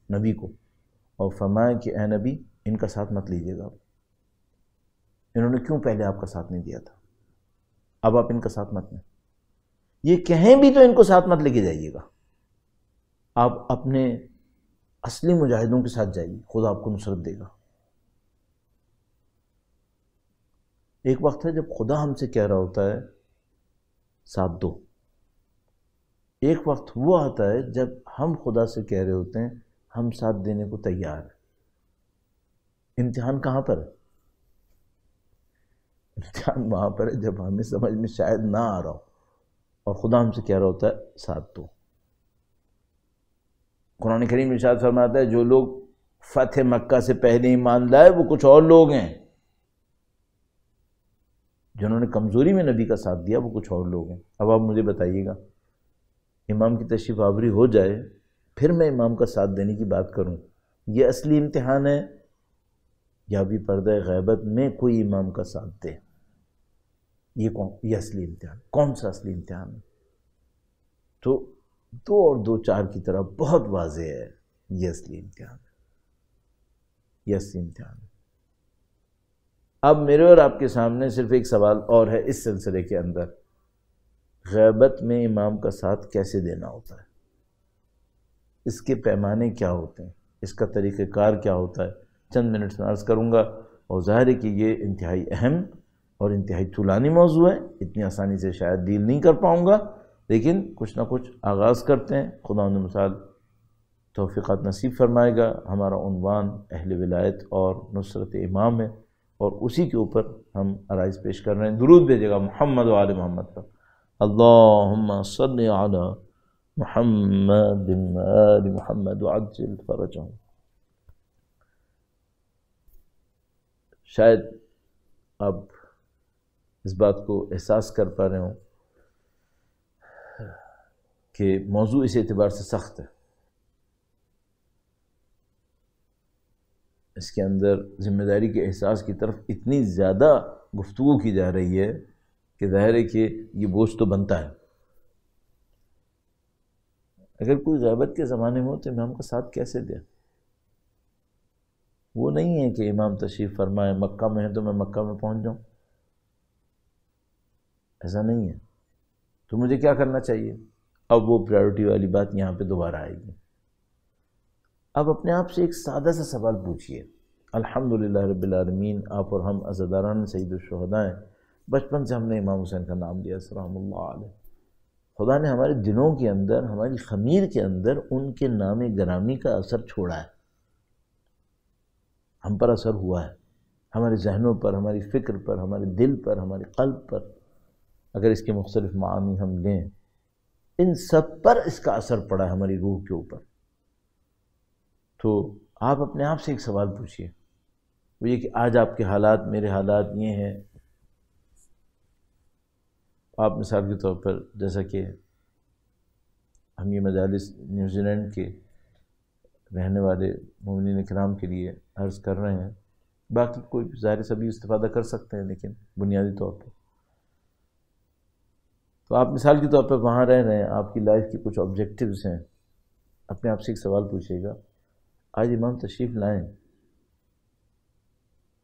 نبی کو اور فرمایا کہ اے نبی ان کا ساتھ مت لیجیے گا. انہوں نے کیوں پہلے آپ کا ساتھ نہیں دیا تھا؟ اب آپ ان کا ساتھ مت لیں. یہ کہیں بھی تو ان کو ساتھ مت لے کے جائیے گا. آپ اپنے اصلی مجاہدوں کے ساتھ جائیے، خدا آپ کو نصرت دے گا. ایک وقت ہے جب خدا ہم سے کہہ رہا ہوتا ہے ساتھ دو. ایک وقت وہ آتا ہے جب ہم خدا سے کہہ رہے ہوتے ہیں ہم ساتھ دینے کو تیار ہیں. امتحان کہاں پر ہے؟ امتحان وہاں پر ہے جب ہمیں سمجھ میں شاید نہ آ رہا ہو اور خدا ہم سے کہہ رہا ہوتا ہے ساتھ دو. قرآن کریم ارشاد فرماتا ہے جو لوگ فتح مکہ سے پہلے ایمان لائے وہ کچھ اور لوگ ہیں. جنہوں نے کمزوری میں نبی کا ساتھ دیا وہ کچھ اور لوگ ہیں. اب آپ مجھے بتائیے گا امام کی تشریف آوری ہو جائے پھر میں امام کا ساتھ دینے کی بات کروں، یہ اصلی امتحان ہے یا بھی پردہ غیبت میں کوئی امام کا ساتھ دے؟ یہ اصلی امتحان. کون سا اصلی امتحان ہے؟ تو 2 اور 2 4 کی طرح بہت واضح ہے یہ اصلی امتحان ہے. یہ اصلی امتحان ہے. اب میرے اور آپ کے سامنے صرف ایک سوال اور ہے اس سلسلے کے اندر، غیبت میں امام کا ساتھ کیسے دینا ہوتا ہے؟ اس کے پیمانے کیا ہوتے ہیں؟ اس کا طریقہ کار کیا ہوتا ہے؟ چند منٹ میں عرض کروں گا. اور ظاہر ہے کہ یہ انتہائی اہم اور انتہائی طولانی موضوع ہے، اتنی آسانی سے شاید ڈیل نہیں کر پاؤں گا، لیکن کچھ نہ کچھ آغاز کرتے ہیں. خداوند متعال توفیقات نصیب فرمائے گا. ہمارا عنوان اہل ولایت اور نصرت امام ہے اور اسی کے اوپر ہم عرائض پیش کر رہے ہیں. درود بھیجے گا محمد و آل محمد پر. اللہم صلی علی محمد آل محمد وعجل فرجهم. شاید آپ اس بات کو احساس کر پا رہے ہوں کہ موضوع اس اعتبار سے سخت ہے. اس کے اندر ذمہ داری کے احساس کی طرف اتنی زیادہ گفتگو کی جا رہی ہے کہ ظاہر ہے کہ یہ بوجھ تو بنتا ہے. اگر کوئی غیبت کے زمانے میں ہو تو امام کا ساتھ کیسے دے؟ وہ نہیں ہے کہ امام تشریف فرمائے مکہ میں ہے تو میں مکہ میں پہنچ جاؤں. ایسا نہیں ہے. تو مجھے کیا کرنا چاہیے؟ اب وہ پرائیورٹی والی بات یہاں پہ دوبارہ آئے گی. اب اپنے آپ سے ایک سادہ سا سوال پوچھئے. الحمدللہ رب العالمین، آپ اور ہم عزاداران سید الشہداء ہیں. بچپن سے ہم نے امام حسین کا نام لیا سلام اللہ علیہ. خدا نے ہمارے دلوں کے اندر، ہماری خمیر کے اندر ان کے نام گرامی کا اثر چھوڑا ہے. ہم پر اثر ہوا ہے، ہمارے ذہنوں پر، ہماری فکر پر، ہمارے دل پر، ہمارے قلب پر. اگر اس کے مختلف معانی ہم لیں، ان سب پر اس کا اثر پڑا ہے ہماری روح کے اوپر. تو آپ اپنے آپ سے ایک سوال پوچھئے، وہ یہ کہ آج آپ کے حالات، میرے حالات یہ ہیں. آپ مثال کے طور پر جیسا کہ ہم یہ مجالس نیوزی لینڈ کے رہنے والے مومنین کرام کے لیے عرض کر رہے ہیں، باقی کوئی ظاہر سبھی استفادہ کر سکتے ہیں، لیکن بنیادی طور پر تو آپ مثال کے طور پر وہاں رہ رہے ہیں، آپ کی لائف کی کچھ آبجیکٹیوز ہیں. اپنے آپ سے ایک سوال پوچھئے گا، آج امام تشریف لائیں،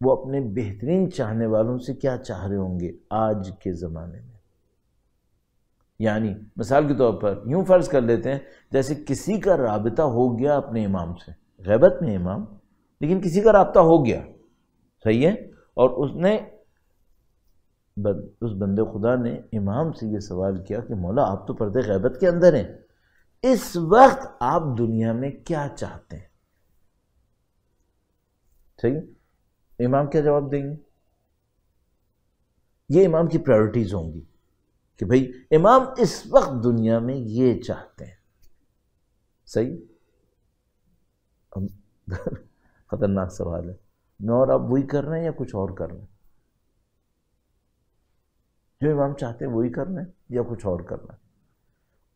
وہ اپنے بہترین چاہنے والوں سے کیا چاہ رہے ہوں گے آج کے زمانے میں؟ یعنی مثال کے طور پر یوں فرض کر لیتے ہیں جیسے کسی کا رابطہ ہو گیا اپنے امام سے، غیبت میں امام، لیکن کسی کا رابطہ ہو گیا، صحیح ہے، اور اس بندے خدا نے امام سے یہ سوال کیا کہ مولا آپ تو پردے غیبت کے اندر ہیں، اس وقت آپ دنیا میں کیا چاہتے ہیں؟ صحیح، امام کیا جواب دیں گے؟ یہ امام کی پرائرٹیز ہوں گی کہ بھئی امام اس وقت دنیا میں یہ چاہتے ہیں. صحیح، خطرناک سوال ہے. میں اور آپ وہی کر رہے ہیں یا کچھ اور کر رہے ہیں؟ جو امام چاہتے ہیں وہی کر رہے ہیں یا کچھ اور کر رہے ہیں؟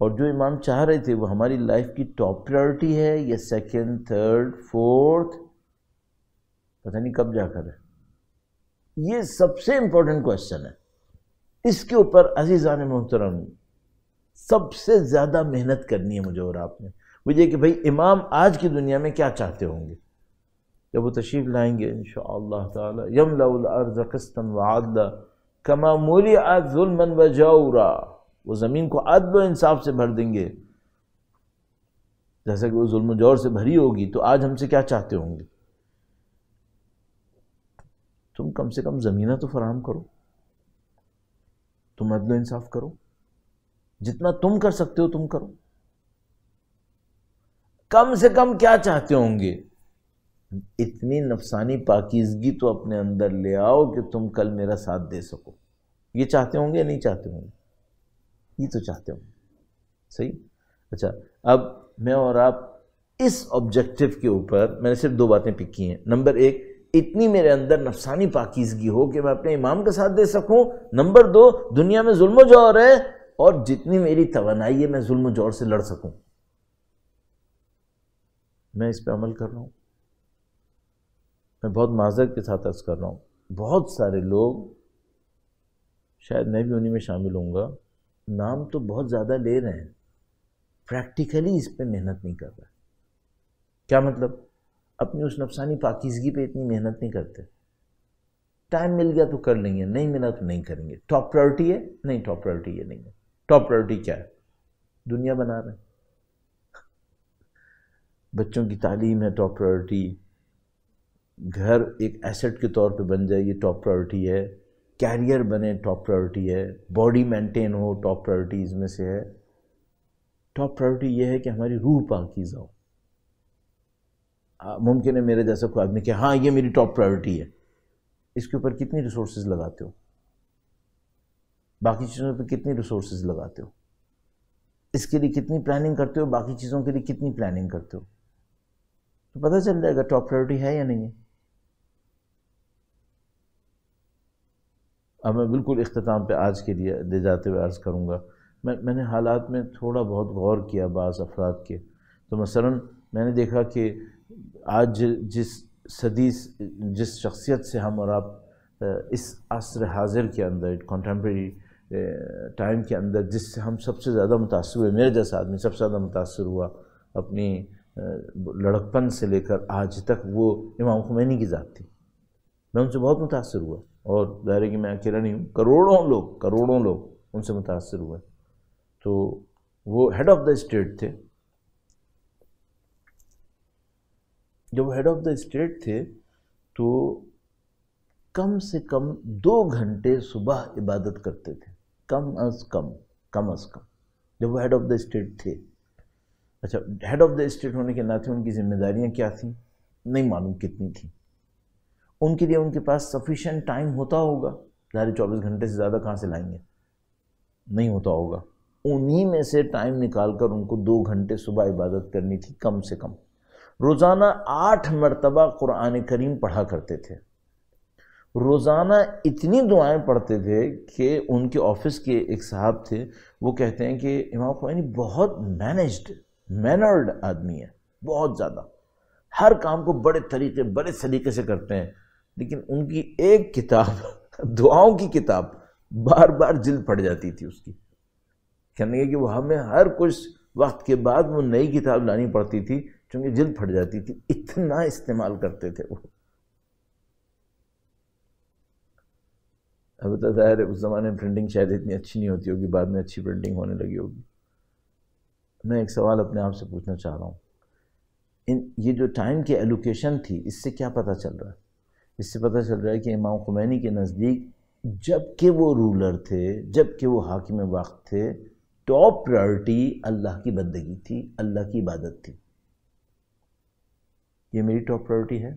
اور جو امام چاہ رہے تھے وہ ہماری لائف کی ٹاپ پرائرٹی ہے یا سیکنڈ، تھرڈ، فورتھ، پتہ نہیں کب جا کر ہے. یہ سب سے امپورٹنٹ کوشچن ہے. اس کے اوپر عزیزان محترم سب سے زیادہ محنت کرنی ہے مجھے اور آپ نے، وہ یہ کہ بھئی امام آج کی دنیا میں کیا چاہتے ہوں گے جب وہ تشریف لائیں گے انشاءاللہ تعالی. یملأ الارض قسطا وعدلا کما ملئت ظلما وجورا، وہ زمین کو عدل و انصاف سے بھر دیں گے جیسا کہ وہ ظلم و جور سے بھری ہوگی. تو آج ہم سے کیا چاہتے ہوں گے؟ تم کم سے کم زمینہ تو فراہم کرو، تم عدل و انصاف کرو، جتنا تم کر سکتے ہو تم کرو. کم سے کم کیا چاہتے ہوں گے؟ اتنی نفسانی پاکیزگی تو اپنے اندر لے آؤ کہ تم کل میرا ساتھ دے سکو. یہ چاہتے ہوں گے یا نہیں چاہتے ہوں گے؟ یہ تو چاہتے ہوں گے. صحیح. اچھا، اب میں اور آپ اس آبجیکٹو کے اوپر میں نے صرف دو باتیں پک کی ہیں. نمبر ایک، اتنی میرے اندر نفسانی پاکیزگی ہو کہ میں اپنے امام کا ساتھ دے سکوں. نمبر دو، دنیا میں ظلم و جور ہے اور جتنی میری توانائی ہے میں ظلم و جور سے لڑ سکوں. میں اس پہ عمل کر رہا ہوں. میں بہت معذرت کے ساتھ عرض کر رہا ہوں، بہت سارے لوگ، شاید میں بھی انہی میں شامل ہوں گا، نام تو بہت زیادہ لے رہے ہیں، پریکٹیکلی اس پہ محنت نہیں کر رہے. کیا مطلب؟ اپنی اس نفسانی پاکیزگی پہ اتنی محنت نہیں کرتے. ٹائم مل گیا تو کر لیں گے، نہیں ملا تو نہیں کریں گے. ٹاپ پرائرٹی ہے؟ نہیں، ٹاپ پرائرٹی یہ نہیں ہے. ٹاپ پرائرٹی کیا ہے؟ دنیا بنا رہے ہیں. بچوں کی تعلیم ہے ٹاپ پرائرٹی، گھر ایک ایسٹ کے طور پہ بن جائے یہ ٹاپ پرائرٹی ہے، کیریئر بنے ٹاپ پرائرٹی ہے، باڈی مینٹین ہو ٹاپ پرائرٹیز میں سے ہے. ٹاپ پرائرٹی یہ ہے کہ ہماری روح پاکیزہ ہو. ممکن ہے میرے جیسا کوئی آدمی کہ ہاں یہ میری ٹاپ پرائرٹی ہے، اس کے اوپر کتنی ریسورسز لگاتے ہو؟ باقی چیزوں پہ کتنی ریسورسز لگاتے ہو؟ اس کے لیے کتنی پلاننگ کرتے ہو؟ باقی چیزوں کے لیے کتنی پلاننگ کرتے ہو؟ تو پتہ چل جائے گا ٹاپ پرائرٹی ہے یا نہیں ہے. اب میں بالکل اختتام پہ آج کے لیے لے جاتے ہوئے عرض کروں گا، میں نے حالات میں تھوڑا بہت غور کیا بعض افراد کے. تو مثلا میں نے دیکھا کہ آج جس شخصیت سے ہم اور آپ اس عصر حاضر کے اندر، کنٹمپریری ٹائم کے اندر جس سے ہم سب سے زیادہ متاثر ہوئے، میرے جیسا آدمی سب سے زیادہ متاثر ہوا اپنی لڑکپن سے لے کر آج تک، وہ امام خمینی کی ذات تھی. میں ان سے بہت متاثر ہوا، اور ظاہر ہے کہ میں اکیلا نہیں ہوں، کروڑوں لوگ ان سے متاثر ہوئے. تو وہ ہیڈ آف دا اسٹیٹ تھے. جب وہ ہیڈ آف دا اسٹیٹ تھے تو کم سے کم 2 گھنٹے صبح عبادت کرتے تھے، کم از کم جب وہ ہیڈ آف دا اسٹیٹ تھے. اچھا، ہیڈ آف دا اسٹیٹ ہونے کے ناطے ان کی ذمہ داریاں کیا تھیں؟ نہیں معلوم کتنی تھیں. ان کے لیے ان کے پاس سفیشینٹ ٹائم ہوتا ہوگا، ظاہر 24 گھنٹے سے زیادہ کہاں سے لائیں گے. نہیں ہوتا ہوگا، انہی میں سے ٹائم نکال کر ان کو 2 گھنٹے صبح عبادت کرنی تھی کم سے کم۔ روزانہ 8 مرتبہ قرآن کریم پڑھا کرتے تھے، روزانہ اتنی دعائیں پڑھتے تھے کہ ان کے آفس کے ایک صاحب تھے، وہ کہتے ہیں کہ امام خمینی بہت مینرڈ آدمی ہے، بہت زیادہ ہر کام کو بڑے سلیقے سے کرتے ہیں، لیکن ان کی ایک کتاب دعاؤں کی کتاب بار بار جلد پڑ جاتی تھی اس کی، کہنے کہ وہ ہمیں ہر کچھ وقت کے بعد وہ نئی کتاب لانی پڑتی تھی چونکہ جلد پھٹ جاتی تھی، اتنا استعمال کرتے تھے وہ۔ البتہ ظاہر ہے اس زمانے میں پرنٹنگ شاید اتنی اچھی نہیں ہوتی ہوگی، بعد میں اچھی پرنٹنگ ہونے لگی ہوگی۔ میں ایک سوال اپنے آپ سے پوچھنا چاہ رہا ہوں، یہ جو ٹائم کی ایلوکیشن تھی، اس سے کیا پتہ چل رہا ہے؟ اس سے پتہ چل رہا ہے کہ امام خمینی کے نزدیک جب کہ وہ رولر تھے، جب کہ وہ حاکم وقت تھے، ٹاپ پرائرٹی اللہ کی بندگی تھی، اللہ کی عبادت تھی۔ یہ میری ٹاپ پرائرٹی ہے؟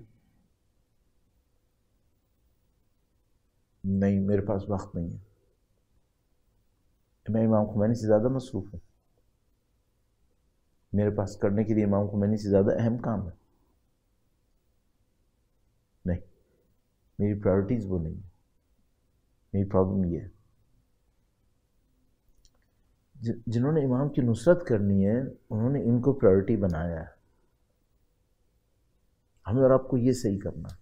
نہیں، میرے پاس وقت نہیں ہے، میں امام خمینی سے زیادہ مصروف ہوں، میرے پاس کرنے کے لیے امام خمینی سے زیادہ اہم کام ہے۔ نہیں، میری پرائرٹیز وہ نہیں ہے، میری پرابلم یہ ہے جنہوں نے امام کی نصرت کرنی ہے انہوں نے ان کو پرائرٹی بنایا ہے، ہمیں اور آپ کو یہ صحیح کرنا ہے۔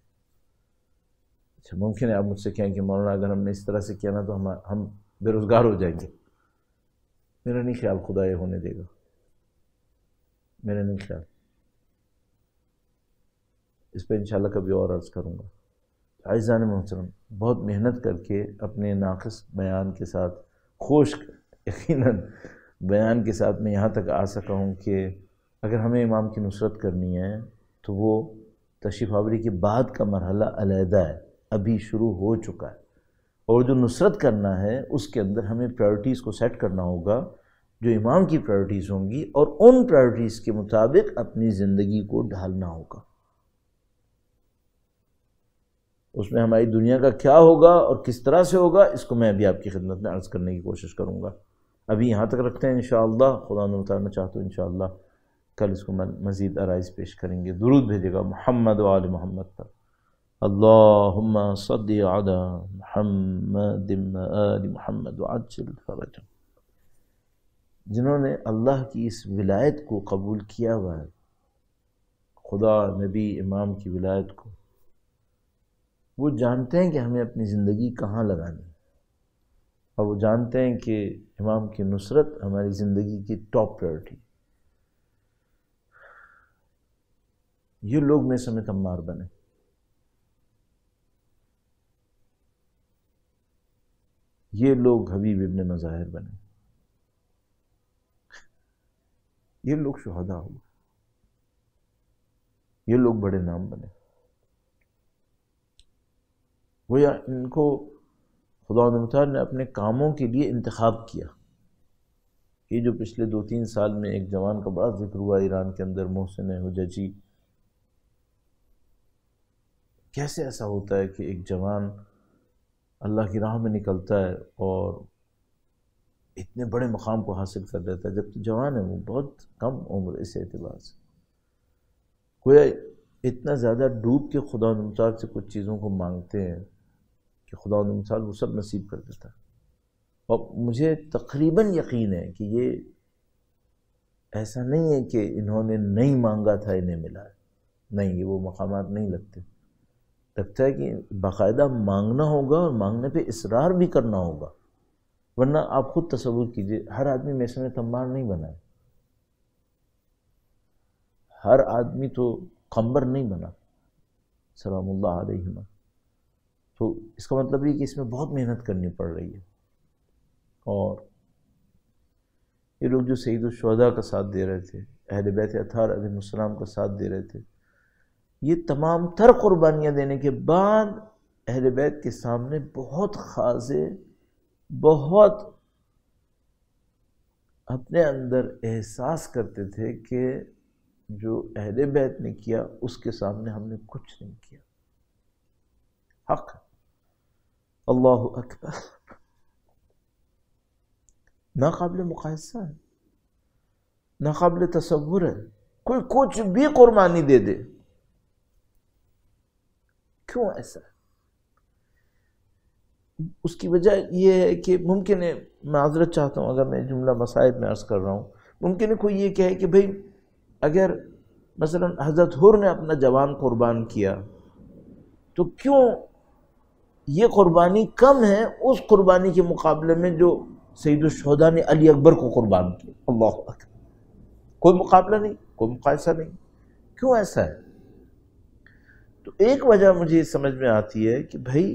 اچھا، ممکن ہے آپ مجھ سے کہیں کہ مولانا اگر ہم نے اس طرح سے کیا نا تو ہم بے روزگار ہو جائیں گے، میرا نہیں خیال خدا یہ ہونے دے گا، میرا نہیں خیال، اس پہ انشاءاللہ کبھی اور عرض کروں گا۔ عزیزان محترم، بہت محنت کر کے اپنے ناقص بیان کے ساتھ، خشک یقیناً بیان کے ساتھ میں یہاں تک آ سکا ہوں کہ اگر ہمیں امام کی نصرت کرنی ہے تو وہ تشریف آوری کے بعد کا مرحلہ علیحدہ ہے، ابھی شروع ہو چکا ہے، اور جو نصرت کرنا ہے اس کے اندر ہمیں پرائرٹیز کو سیٹ کرنا ہوگا جو امام کی پرائرٹیز ہوں گی، اور ان پرائرٹیز کے مطابق اپنی زندگی کو ڈھالنا ہوگا۔ اس میں ہماری دنیا کا کیا ہوگا اور کس طرح سے ہوگا، اس کو میں ابھی آپ کی خدمت میں عرض کرنے کی کوشش کروں گا۔ ابھی یہاں تک رکھتے ہیں انشاءاللہ، خدا نے اتارنا چاہتا ہوں انشاءاللہ کل اس کو مزید آرائز پیش کریں گے۔ درود بھیجے گا محمد و آل محمد پر، اللہم صلی علی محمد و آل محمد وعجل فرجہم۔ جنہوں نے اللہ کی اس ولایت کو قبول کیا ہوا ہے، خدا، نبی، امام کی ولایت کو، وہ جانتے ہیں کہ ہمیں اپنی زندگی کہاں لگانی ہے، اور وہ جانتے ہیں کہ امام کی نصرت ہماری زندگی کی ٹاپ پرائرٹی۔ یہ لوگ میں سمیت عمار بنے، یہ لوگ حبیب ابن مظاہر بنے، یہ لوگ شہداء ہوئے، یہ لوگ بڑے نام بنے۔ گویا ان کو خدا متعال نے اپنے کاموں کے لیے انتخاب کیا۔ یہ جو پچھلے 2-3 سال میں ایک جوان کا بڑا ذکر ہوا ایران کے اندر، محسن حججی، کیسے ایسا ہوتا ہے کہ ایک جوان اللہ کی راہ میں نکلتا ہے اور اتنے بڑے مقام کو حاصل کر لیتا ہے، جب تو جوان ہے، وہ بہت کم عمر اس اعتبار سے، گویا اتنا زیادہ ڈوب کے خدا متعال سے کچھ چیزوں کو مانگتے ہیں کہ خدا متعال وہ سب نصیب کر دیتا ہے۔ اور مجھے تقریباً یقین ہے کہ یہ ایسا نہیں ہے کہ انہوں نے نہیں مانگا تھا انہیں ملا ہے، نہیں، یہ وہ مقامات نہیں لگتے، لگتا ہے کہ باقاعدہ مانگنا ہوگا اور مانگنے پہ اصرار بھی کرنا ہوگا، ورنہ آپ خود تصور کیجئے، ہر آدمی میسن تمار نہیں بنا ہے، ہر آدمی تو قمبر نہیں بنا سلام اللہ علیہما، تو اس کا مطلب یہ کہ اس میں بہت محنت کرنی پڑ رہی ہے۔ اور یہ لوگ جو سید الشہداء کا ساتھ دے رہے تھے، اہل بیت اطہار علیہ السلام کا ساتھ دے رہے تھے، یہ تمام تر قربانیاں دینے کے بعد اہل بیت کے سامنے بہت خاضع، بہت اپنے اندر احساس کرتے تھے کہ جو اہل بیت نے کیا اس کے سامنے ہم نے کچھ نہیں کیا۔ حق، اللہ اکبر۔ ناقابل مقایسہ ہے، ناقابل تصور ہے۔ کوئی کچھ بھی قربانی دے دے، کیوں ایسا ہے؟ اس کی وجہ یہ ہے کہ ممکن ہے، معذرت چاہتا ہوں اگر میں جملہ مصائب میں عرض کر رہا ہوں، ممکن ہے کوئی یہ کہے کہ بھئی اگر مثلا حضرت حر نے اپنا جوان قربان کیا تو کیوں یہ قربانی کم ہے اس قربانی کے مقابلے میں جو سید الشہداء نے علی اکبر کو قربان کیا؟ اللہ اکبر، کوئی مقابلہ نہیں، کوئی مقایسہ نہیں، کیوں ایسا ہے؟ تو ایک وجہ مجھے یہ سمجھ میں آتی ہے کہ بھئی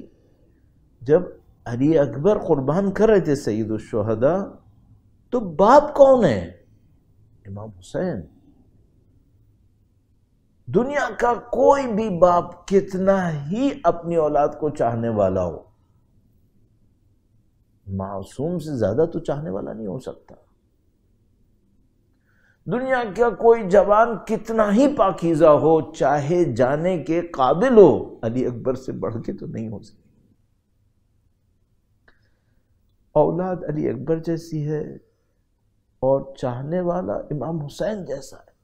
جب علی اکبر قربان کر رہے تھے سید الشہداء تو باپ کون ہے؟ امام حسین۔ دنیا کا کوئی بھی باپ کتنا ہی اپنی اولاد کو چاہنے والا ہو، معصوم سے زیادہ تو چاہنے والا نہیں ہو سکتا۔ دنیا کا کوئی جوان کتنا ہی پاکیزہ ہو، چاہے جانے کے قابل ہو، علی اکبر سے بڑھ کے تو نہیں ہو سکتا۔ اولاد علی اکبر جیسی ہے اور چاہنے والا امام حسین جیسا ہے۔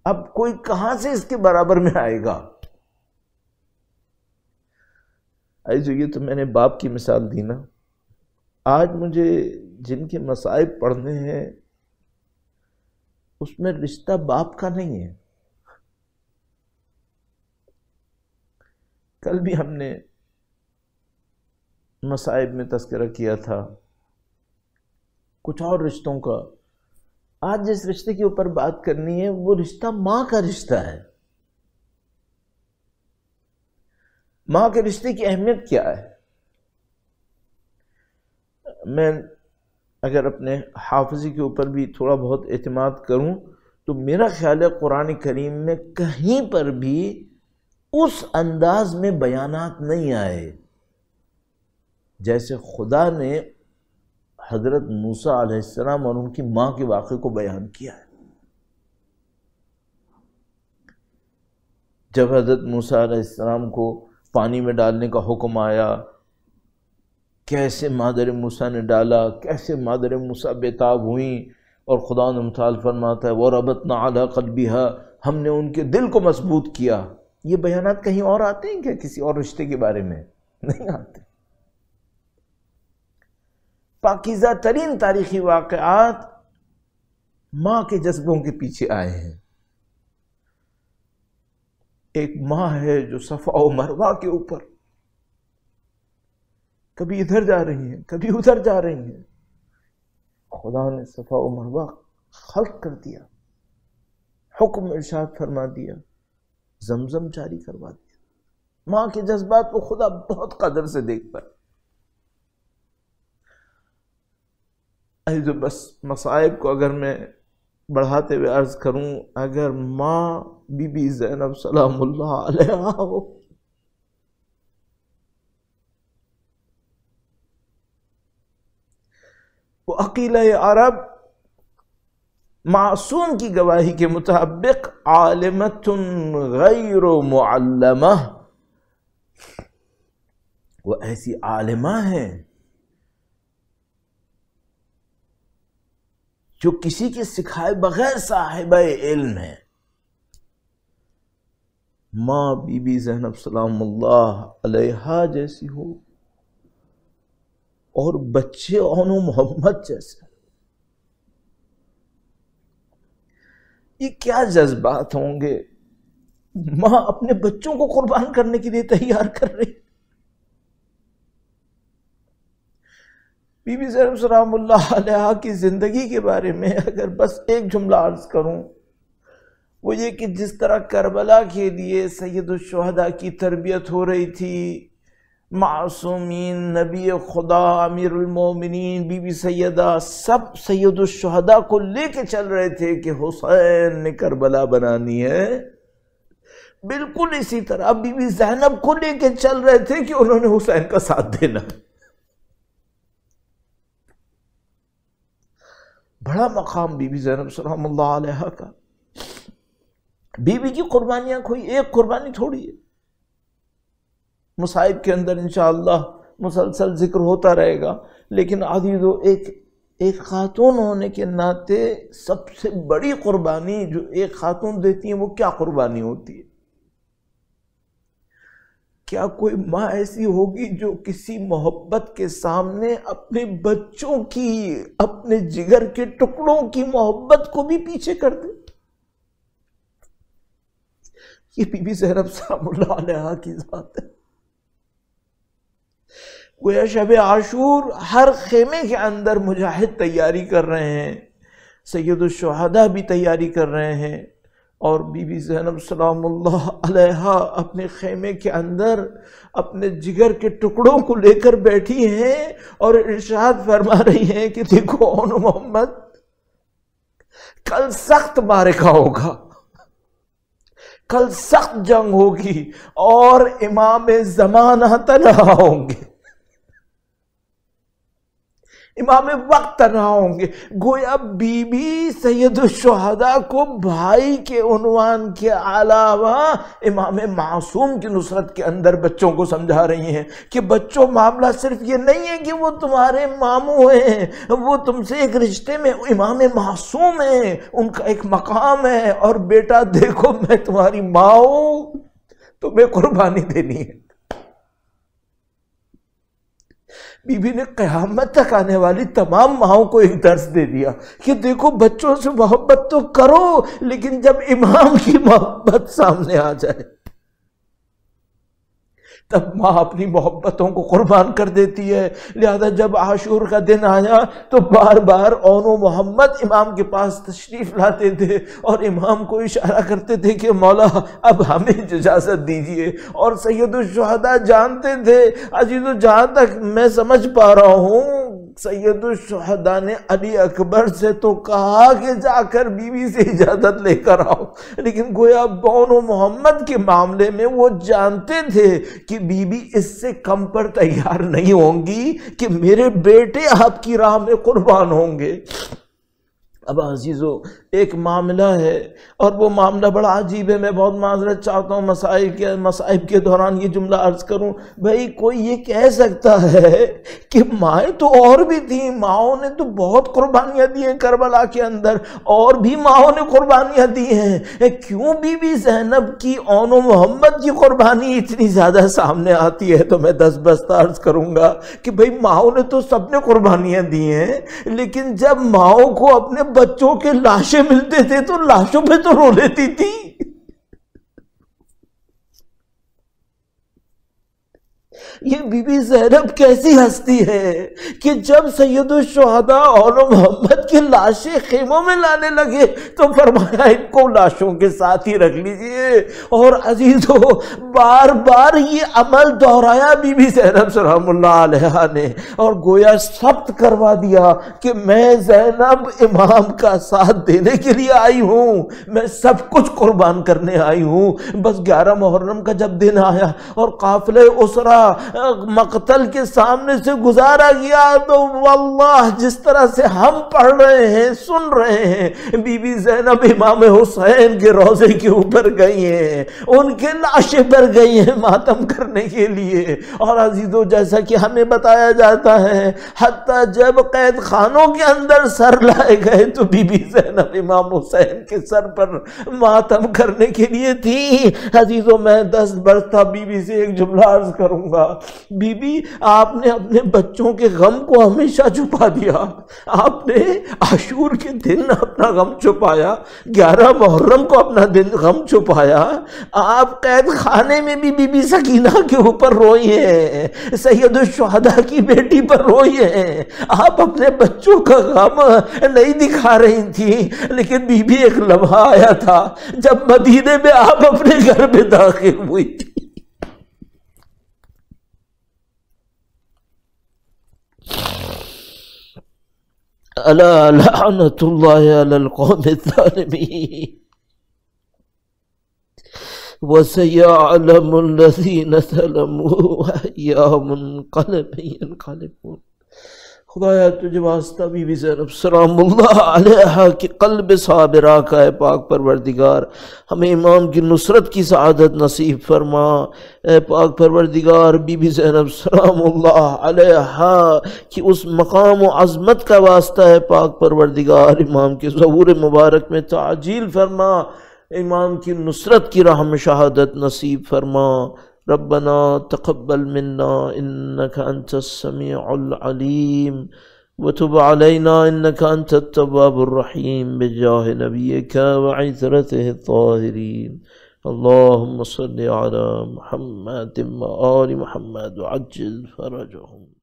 اب کوئی کہاں سے اس کے برابر میں آئے گا؟ ایسے یہ تو میں نے باپ کی مثال دی نا، آج مجھے جن کے مصائب پڑھنے ہیں اس میں رشتہ باپ کا نہیں ہے۔ کل بھی ہم نے مصائب میں تذکرہ کیا تھا کچھ اور رشتوں کا، آج جس رشتے کے اوپر بات کرنی ہے وہ رشتہ ماں کا رشتہ ہے۔ ماں کے رشتے کی اہمیت کیا ہے؟ میں اگر اپنے حافظی کے اوپر بھی تھوڑا بہت اعتماد کروں تو میرا خیال ہے قرآن کریم میں کہیں پر بھی اس انداز میں بیانات نہیں آئے جیسے خدا نے حضرت موسیٰ علیہ السلام اور ان کی ماں کے واقعے کو بیان کیا ہے۔ جب حضرت موسیٰ علیہ السلام کو پانی میں ڈالنے کا حکم آیا، کیسے مادر موسیٰ نے ڈالا، کیسے مادر موسیٰ بےتاب ہوئیں، اور خدا نے مثال فرماتا ہے وَرَبَطْنَا عَلَىٰ قَلْبِهَا، ہم نے ان کے دل کو مضبوط کیا۔ یہ بیانات کہیں اور آتے ہیں کیا کسی اور رشتے کے بارے میں؟ نہیں آتے۔ پاکیزہ ترین تاریخی واقعات ماں کے جذبوں کے پیچھے آئے ہیں۔ ایک ماں ہے جو صفا و مروہ کے اوپر کبھی ادھر جا رہی ہیں کبھی ادھر جا رہی ہیں، خدا نے صفا و مروہ خلق کر دیا، حکم ارشاد فرما دیا، زمزم جاری کروا دیا۔ ماں کے جذبات کو خدا بہت قدر سے دیکھتا ہے۔ بس مصائب کو اگر میں بڑھاتے ہوئے عرض کروں، اگر ماں بی بی زینب سلام اللہ علیہا ہو، وہ عقیلہ عرب معصوم کی گواہی کے مطابق عالمۃ غیر معلمہ، وہ ایسی عالمہ ہیں جو کسی کے سکھائے بغیر صاحبہ علم ہے۔ ماں بی بی زینب سلام اللہ علیہا جیسی ہو اور بچے اون محمد جیسے، یہ کیا جذبات ہوں گے؟ ماں اپنے بچوں کو قربان کرنے کے لیے تیار کر رہی۔ بی بی زینب سلام اللہ علیہا کی زندگی کے بارے میں اگر بس ایک جملہ عرض کروں، وہ یہ کہ جس طرح کربلا کے لیے سید الشہداء کی تربیت ہو رہی تھی، معصومین، نبی خدا، امیر المومنین، بی بی سیدہ، سب سید الشہداء کو لے کے چل رہے تھے کہ حسین نے کربلا بنانی ہے، بالکل اسی طرح بی بی زینب کو لے کے چل رہے تھے کہ انہوں نے حسین کا ساتھ دینا۔ بڑا مقام بی بی زینب سلام اللہ علیہا کا۔ بی بی کی قربانیاں کوئی ایک قربانی تھوڑی ہے، مصائب کے اندر انشاءاللہ مسلسل ذکر ہوتا رہے گا، لیکن عزیزو ایک خاتون ہونے کے ناطے سب سے بڑی قربانی جو ایک خاتون دیتی ہے وہ کیا قربانی ہوتی ہے؟ کیا کوئی ماں ایسی ہوگی جو کسی محبت کے سامنے اپنے بچوں کی، اپنے جگر کے ٹکڑوں کی محبت کو بھی پیچھے کر دے؟ یہ بی بی زینب سلام اللہ علیہا کی ذات ہے۔ گویا شب عاشور ہر خیمے کے اندر مجاہد تیاری کر رہے ہیں، سید الشہداء بھی تیاری کر رہے ہیں، اور بی بی زینب سلام اللہ علیہا اپنے خیمے کے اندر اپنے جگر کے ٹکڑوں کو لے کر بیٹھی ہیں اور ارشاد فرما رہی ہیں کہ دیکھو اون محمد، کل سخت معرکہ ہوگا، کل سخت جنگ ہوگی اور امام زمانہ تنہا ہوں گے، امام وقت تنہا ہوں گے۔ گویا بی بی سید الشہداء کو بھائی کے عنوان کے علاوہ امام معصوم کی نصرت کے اندر بچوں کو سمجھا رہی ہیں کہ بچوں، معاملہ صرف یہ نہیں ہے کہ وہ تمہارے ماموں ہیں، وہ تم سے ایک رشتے میں امام معصوم ہیں، ان کا ایک مقام ہے، اور بیٹا دیکھو میں تمہاری ماں ہوں، تمہیں قربانی دینی ہے۔ بی بی نے قیامت تک آنے والی تمام ماؤں کو ایک درس دے دیا کہ دیکھو بچوں سے محبت تو کرو، لیکن جب امام کی محبت سامنے آ جائے تب ماں اپنی محبتوں کو قربان کر دیتی ہے۔ لہذا جب عاشور کا دن آیا تو بار بار اون و محمد امام کے پاس تشریف لاتے تھے اور امام کو اشارہ کرتے تھے کہ مولا اب ہمیں اجازت دیجئے، اور سید الشہداء جانتے تھے عزیزو، جہاں تک میں سمجھ پا رہا ہوں سید الشہداء نے علی اکبر سے تو کہا کہ جا کر بی بی سے اجازت لے کر آؤ، لیکن گویا اون و محمد کے معاملے میں وہ جانتے تھے کہ بی بی اس سے کم پر تیار نہیں ہوں گی کہ میرے بیٹے آپ کی راہ میں قربان ہوں گے۔ اب عزیزو ایک معاملہ ہے، اور وہ معاملہ بڑا عجیب ہے، میں بہت معذرت چاہتا ہوں مصائب کے دوران یہ جملہ عرض کروں۔ بھئی کوئی یہ کہہ سکتا ہے کہ مائیں تو اور بھی تھیں، ماؤں نے تو بہت قربانیاں دی ہیں کربلا کے اندر، اور بھی ماؤں نے قربانیاں دی ہیں، کیوں بی بی زینب کی اون و محمد کی قربانی اتنی زیادہ سامنے آتی ہے؟ تو میں دس بستہ عرض کروں گا کہ بھئی ماؤں نے تو سب نے قربانیاں دی ہیں، لیکن جب ماؤں کو اپنے بچوں کے لاشیں ملتے تھے تو لاشوں پہ تو رو لیتی تھی۔ یہ بی بی زینب کیسی ہستی ہے کہ جب سید الشہداء اون و محمد کی لاشیں خیموں میں لانے لگے تو فرمایا ان کو لاشوں کے ساتھ ہی رکھ لیجئے، اور عزیزو بار بار یہ عمل دہرایا بی بی زینب سلام اللہ علیہا نے، اور گویا ثبت کروا دیا کہ میں زینب امام کا ساتھ دینے کے لیے آئی ہوں، میں سب کچھ قربان کرنے آئی ہوں۔ بس 11 محرم کا جب دن آیا اور قافلہ اسرا مقتل کے سامنے سے گزارا گیا تو واللہ جس طرح سے ہم پڑھ رہے ہیں سن رہے ہیں، بی بی زینب امام حسین کے روضے کے اوپر گئی ہیں، ان کے لاشیں پر گئی ہیں ماتم کرنے کے لیے، اور عزیزو جیسا کہ ہمیں بتایا جاتا ہے حتیٰ جب قید خانوں کے اندر سر لائے گئے تو بی بی زینب امام حسین کے سر پر ماتم کرنے کے لیے تھی۔ عزیزو میں 10 برس بی بی سے ایک جملہ عرض کروں گا، بی بی آپ نے اپنے بچوں کے غم کو ہمیشہ چھپا دیا، آپ نے عاشور کے دن اپنا غم چھپایا، 11 محرم کو اپنا غم چھپایا، آپ قید خانے میں بھی بی بی سکینہ کے اوپر روئی ہیں، سید الشہداء کی بیٹی پر روئی ہیں، آپ اپنے بچوں کا غم نہیں دکھا رہی تھی، لیکن بی بی ایک لمحہ آیا تھا جب مدینے میں آپ اپنے گھر میں داخل ہوئی تھی۔ الا لعنت اللہ علی القوم الظالمین وسيعلم الذين ظلموا أي منقلب ينقلبون خدایا تجھے واسطہ بی بی زینب سلام اللہ علیہا کی قلب صابرہ کا اے پاک پروردگار، ہمیں امام کی نصرت کی سعادت نصیب فرما۔ اے پاک پروردگار، بی بی زینب سلام اللہ علیہا کی اس مقام و عظمت کا واسطہ ہے پاک پروردگار، امام کے ظہور مبارک میں تعجیل فرما، امام کی نصرت کی راہ میں شہادت نصیب فرما۔ ربنا تقبل منا انك انت السميع العليم وتب علينا انك انت التواب الرحيم بجاه نبيك وعترته الطاهرين اللهم صل على محمد وآل محمد وعجل فرجهم۔